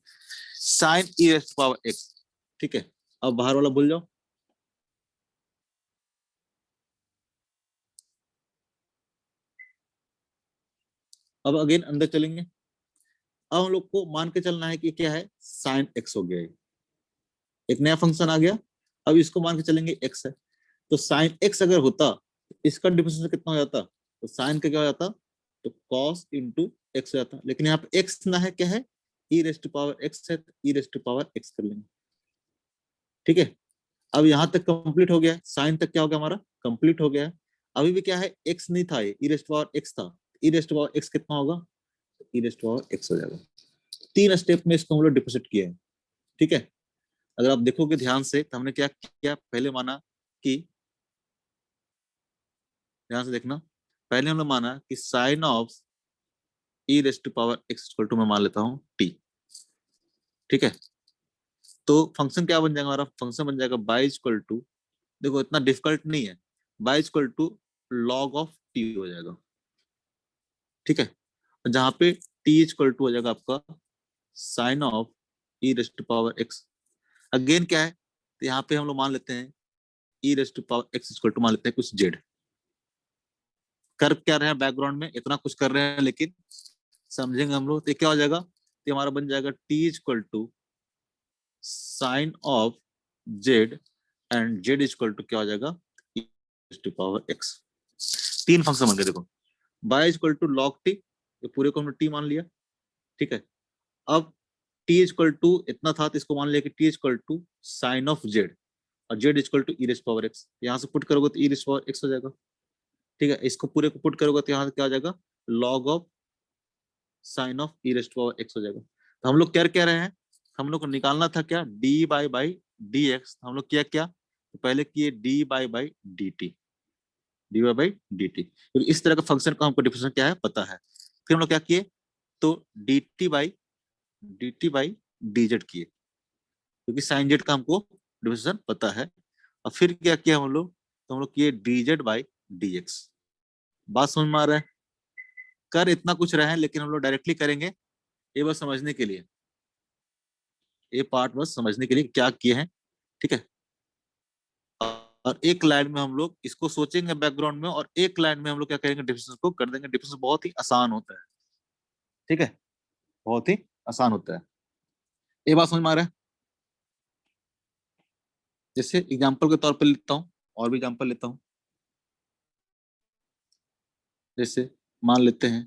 साइन ई रेस्ट पावर एक्स, ठीक है। अब बाहर वाला भूल जाओ, अब अगेन अंदर चलेंगे। अब हम लोग को मान के चलना है कि क्या है साइन एक्स हो गया है, एक नया फंक्शन आ गया, अब इसको मान के चलेंगे एक्स है। तो साइन एक्स अगर होता तो इसका डिफरेंस कितना हो जाता, तो साइन का क्या हो जाता, तो कॉस इंटू एक्स हो जाता, लेकिन यहाँ पे एक्स ना है, क्या है ई रेस्ट पावर एक्स है, ई रेस्ट पावर एक्स कर लेंगे, ठीक है। अब यहाँ तक कंप्लीट हो गया, साइन तक क्या हो गया हमारा, कंप्लीट हो गया। अभी भी क्या है, एक्स नहीं था, ये ई रेस्ट पावर एक्स था, ई रेस्ट पावर एक्स कितना होगा, ई रेस्ट पावर एक्स हो जाएगा। 3 स्टेप में इसको हम लोग डिपोजिट किए हैं, ठीक है। अगर आप देखोगे ध्यान से तो हमने क्या किया, पहले माना कि, ध्यान से देखना, पहले हमने माना कि sine of e raised power x equal to मैं मान लेता हूँ टी, ठीक है। तो फंक्शन क्या बन जाएगा हमारा, फंक्शन बन जाएगा बाई इक्वल टू, देखो इतना डिफिकल्ट नहीं है, y equal to log of t हो जाएगा, ठीक है। जहां पे टी इक्वल टू हो जाएगा आपका sine of e raised power x. Again क्या है, तो यहाँ पे हम लोग मान लेते हैं E raised power x equal to मान लेते हैं कुछ जेड। कर क्या रहे हैं बैकग्राउंड में, इतना कुछ कर रहे हैं, लेकिन समझेंगे हम लोग। तो क्या हो जाएगा, तो हमारा बन जाएगा t equal to sine of z, and z equal to क्या हो जाएगा, e raised power x. 3 function बन गए देखो, y equal to log t, ये पूरे को हमने टी मान लिया, ठीक है। अब टी इक्वल टू इतना था तो इसको मान लिया कि T equal to sine of Z, और Z equal to E raised power X. यहाँ से पुट करोगे तो ई रेस्ट पावर एक्स हो जाएगा, ठीक है। इसको पूरे को पुट करोगे तो यहाँ से क्या हो जाएगा, log of sine of e raised power x हो जाएगा। तो हम लोग क्या कह रहे हैं, हम लोग को निकालना था क्या, डी बाई डी एक्स। हम लोग किया क्या, तो पहले किए D by D t, D by D T, क्योंकि इस तरह का फंक्शन का हमको डिफिनेशन क्या है पता है। फिर हम लोग क्या किए, तो D T by D Z किए, क्योंकि साइन जेड का हमको डिफिनेशन पता है। और फिर क्या किया हम लोग, तो हम लोग किए D Z by D x. बात समझ में आ रहा है, कर इतना कुछ रहे हैं, लेकिन हम लोग डायरेक्टली करेंगे, ये बस समझने के लिए, ये पार्ट बस समझने के लिए क्या किए हैं, ठीक है। और एक लाइन में हम लोग इसको सोचेंगे बैकग्राउंड में, और एक लाइन में हम लोग क्या करेंगे, डिफिनेशन को कर देंगे। डिफिनेशन बहुत ही आसान होता है, ठीक है, बहुत ही आसान होता है। ये बात समझ में आ रहा है। जैसे एग्जाम्पल के तौर पर लेता हूँ, और भी एग्जाम्पल लेता हूँ। जैसे मान लेते हैं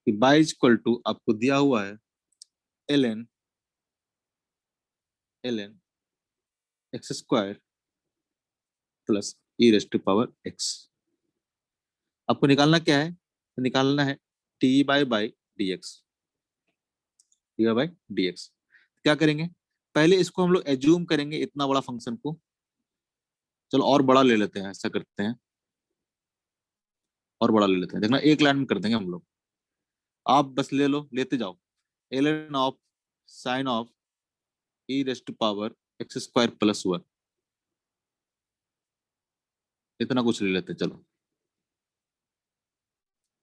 कि बाई इक्वल टू आपको दिया हुआ है ln x square plus e raised to power x. आपको निकालना क्या है, तो निकालना है t by D x, t by D x. क्या करेंगे, पहले इसको हम लोग एज्यूम करेंगे इतना बड़ा फंक्शन को, चलो और बड़ा ले लेते हैं, ऐसा करते हैं, और बड़ा ले लेते हैं, देखना एक लाइन में कर देंगे हम लोग। आप बस ले लो, लेते जाओ, ln of sine of e raised to power x square plus 1, इतना कुछ ले लेते हैं, चलो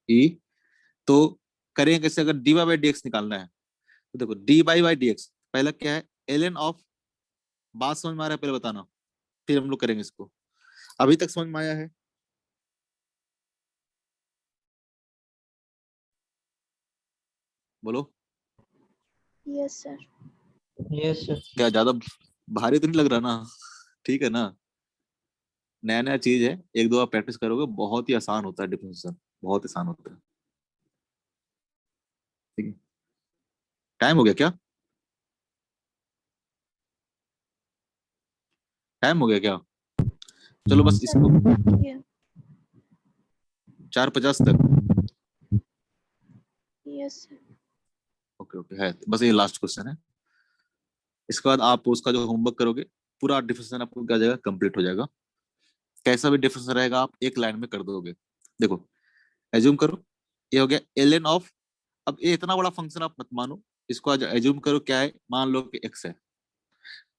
ई। तो करेंगे कैसे, अगर डी बाई डी एक्स निकालना है, तो देखो डी बाई डी एक्स पहला क्या है, ln ऑफ, बात समझ में आ रहा है पहले बताना, फिर हम लोग करेंगे इसको। अभी तक समझ में आया है, बोलो। Yes sir. Yes sir. क्या ज्यादा भारी तो नहीं लग रहा ना, ठीक है ना, नया नया चीज है, एक दो बार प्रैक्टिस करोगे बहुत ही आसान होता है डिफरेंशियल, बहुत आसान होता है, ठीक है। टाइम हो गया क्या, टाइम हो गया क्या, चलो बस सर इसको देखिए। 4:50 तक, यस सर। ओके ओके है, बस ये लास्ट क्वेश्चन है। इसके बाद आप उसका जो होमवर्क करोगे, पूरा डिफरेंशियल आपको क्या जाएगा, कंप्लीट हो जाएगा। कैसा भी डिफरेंशियल रहेगा आप एक लाइन में कर दोगे। देखो एज्यूम करो, ये हो गया ln ऑफ, अब ये इतना बड़ा फंक्शन आप मत मानो, इसको आज एज्यूम करो क्या है, मान लो कि x है,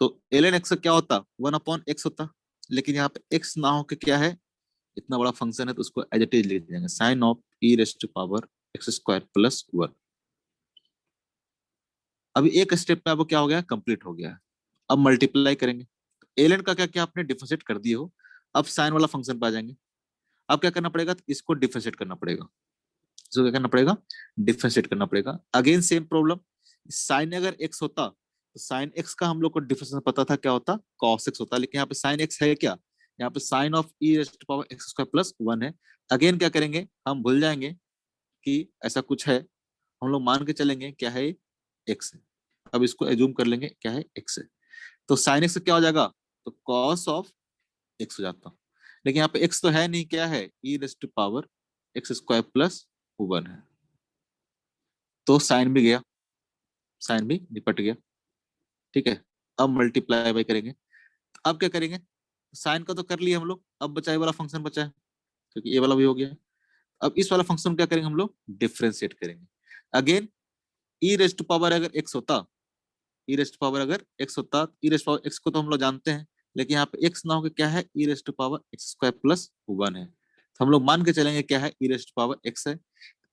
तो ln x क्या होता, 1/x होता, लेकिन यहाँ पे x ना हो के क्या है, इतना बड़ा फंक्शन है, तो उसको एज इट इज लिख देंगे sine of e raised to power x square plus 1। अभी एक स्टेप में आपको क्या हो गया, कंप्लीट हो गया। अब मल्टीप्लाई करेंगे, ln का क्या क्या आपने डिफरेंशिएट कर दिए हो, अब साइन वाला फंक्शन पे आ जाएंगे। अब क्या करना पड़ेगा, तो इसको डिफरेंशिएट करना पड़ेगा, इसको क्या करना पड़ेगा, डिफरेंशिएट करना पड़ेगा। अगेन सेम प्रॉब्लम, साइन अगर x होता तो साइन x का हम लोग को डिफरेंस पता था क्या होता, cos x होता, लेकिन यहाँ पे साइन x है क्या, यहाँ पे sine of e raised to power x square plus 1 है। अगेन क्या करेंगे, हम भूल जाएंगे कि ऐसा कुछ है, हम लोग मान के चलेंगे क्या है, x है। अब इसको एज्यूम कर लेंगे क्या है, x है। तो साइन x क्या हो जाएगा, तो कॉस ऑफ एक्स हो जाता। लेकिन यहाँ पे एक्स तो है नहीं, क्या है, E raise to power x square plus 1 है, तो साइन भी गया, साइन भी निपट गया। ठीक है, अब मल्टीप्लाई बाई करेंगे। अब क्या करेंगे, साइन का तो कर लिया हम लोग, अब बचा ये वाला फंक्शन बचा है, क्योंकि ये वाला भी हो गया। अब इस वाला फंक्शन क्या करेंगे हम लोग, डिफरेंशिएट करेंगे। Again e raise to power अगर एक्स होता, ई रेज टू पावर अगर एक्स होता, ई रेज पावर एक्स को तो हम लोग जानते हैं, लेकिन यहाँ पे एक्स ना होकर क्या है, E raise to power x square plus 1 है, तो हम लोग मान के चलेंगे क्या है, E raise to power x है।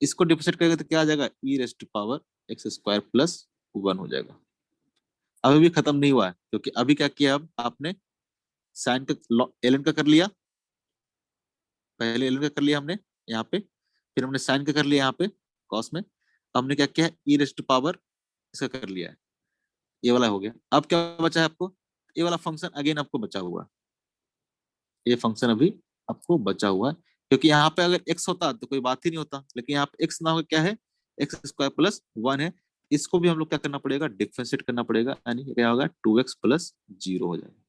इसको डिफरेंशिएट करेंगे तो क्या आ जाएगा, E raise to power x square plus 1 हो जाएगा। अभी भी खत्म नहीं हुआ है, क्योंकि अभी क्या किया, अब आपने साइन का एलन का कर लिया, पहले एलन का कर लिया हमने यहाँ पे, फिर हमने साइन का कर लिया यहाँ पे कॉस में, हमने क्या किया, ई रेज टू पावर इसका कर लिया है, ये वाला हो गया। अब क्या बचा है आपको, ये वाला फंक्शन अगेन आपको बचा हुआ है, ये फंक्शन अभी आपको बचा हुआ है, क्योंकि यहाँ पे अगर एक्स होता तो कोई बात ही नहीं होता, लेकिन यहाँ पे एक्स ना हो क्या है, एक्स स्क्वायर प्लस 1 है, इसको भी हम लोग क्या करना पड़ेगा, डिफरेंशिएट करना पड़ेगा, यानी क्या होगा, 2x प्लस 0 हो जाएगा।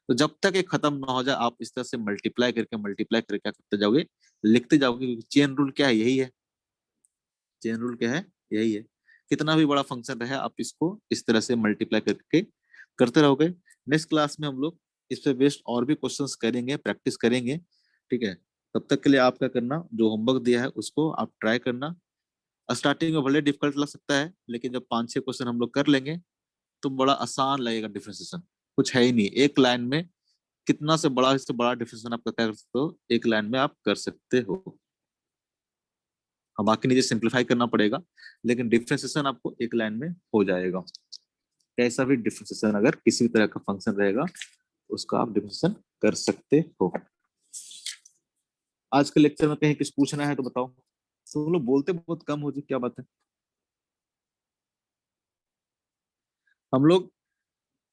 तो जब तक ये खत्म ना हो जाए आप इस तरह से मल्टीप्लाई करके क्या करते जाओगे, लिखते जाओगे, क्योंकि चेन रूल क्या है, यही है, चेन रूल क्या है, यही है। कितना भी बड़ा फंक्शन रहे आप इसको इस तरह से मल्टीप्लाई करके करते रहोगे। नेक्स्ट क्लास में हम लोग इस पे बेस्ड और भी क्वेश्चंस करेंगे, प्रैक्टिस करेंगे। ठीक है, तब तक के लिए आप क्या करना, जो होमवर्क दिया है उसको आप ट्राई करना। स्टार्टिंग में भले डिफिकल्ट लग सकता है, लेकिन जब 5-6 क्वेश्चन हम लोग कर लेंगे तो बड़ा आसान लगेगा। डिफरेंशिएशन कुछ है ही नहीं, एक लाइन में कितना से बड़ा डिफरेंशिएशन आप कर सकते हो, एक लाइन में आप कर सकते हो। हम बाकी नीचे सिंप्लीफाई करना पड़ेगा, लेकिन डिफरेंशिएशन आपको एक लाइन में हो जाएगा। कैसा भी डिफरेंशिएशन अगर किसी भी तरह का फंक्शन रहेगा उसका आप डिफरेंशिएशन कर सकते हो। आज के लेक्चर में कहीं कुछ पूछना है तो बताओ। तो लोग बोलते बहुत कम हो जी, क्या बात है। हम लोग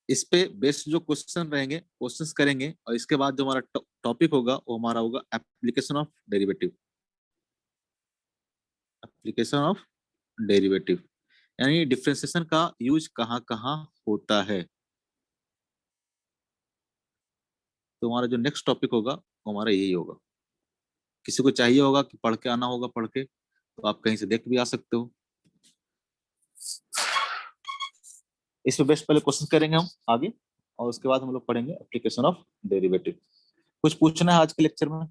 इस पे बेस्ड जो क्वेश्चन रहेंगे क्वेश्चंस करेंगे, और इसके बाद जो हमारा टॉपिक होगा वो हमारा होगा application of derivative. Application of derivative यानी डिफरेंशिएशन का यूज कहाँ कहाँ होता है। तो हमारा जो नेक्स्ट टॉपिक होगा वो हमारा यही होगा। किसी को चाहिए होगा कि पढ़ के आना होगा, पढ़ के तो आप कहीं से देख भी आ सकते हो। इस पे बेस्ट पहले क्वेश्चन करेंगे हम आगे, और उसके बाद हम लोग पढ़ेंगे एप्लीकेशन ऑफ डेरिवेटिव। कुछ पूछना है आज के लेक्चर में,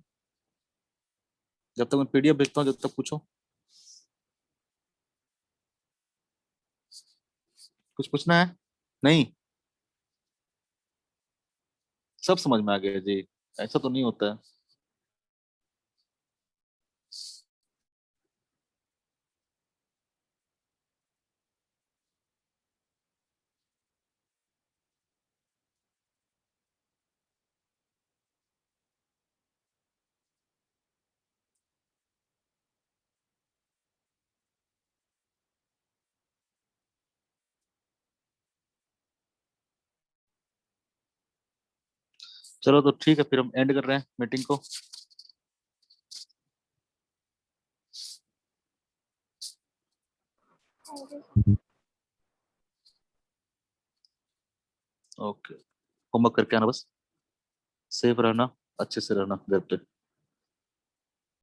जब तक मैं पीडीएफ भेजता हूँ जब तक पूछो। कुछ पूछना है, नहीं सब समझ में आ गया जी, ऐसा तो नहीं होता है। चलो तो ठीक है, फिर हम एंड कर रहे हैं मीटिंग को। ओके, होमवर्क करके आना बस, सेफ रहना, अच्छे से रहना घर पे।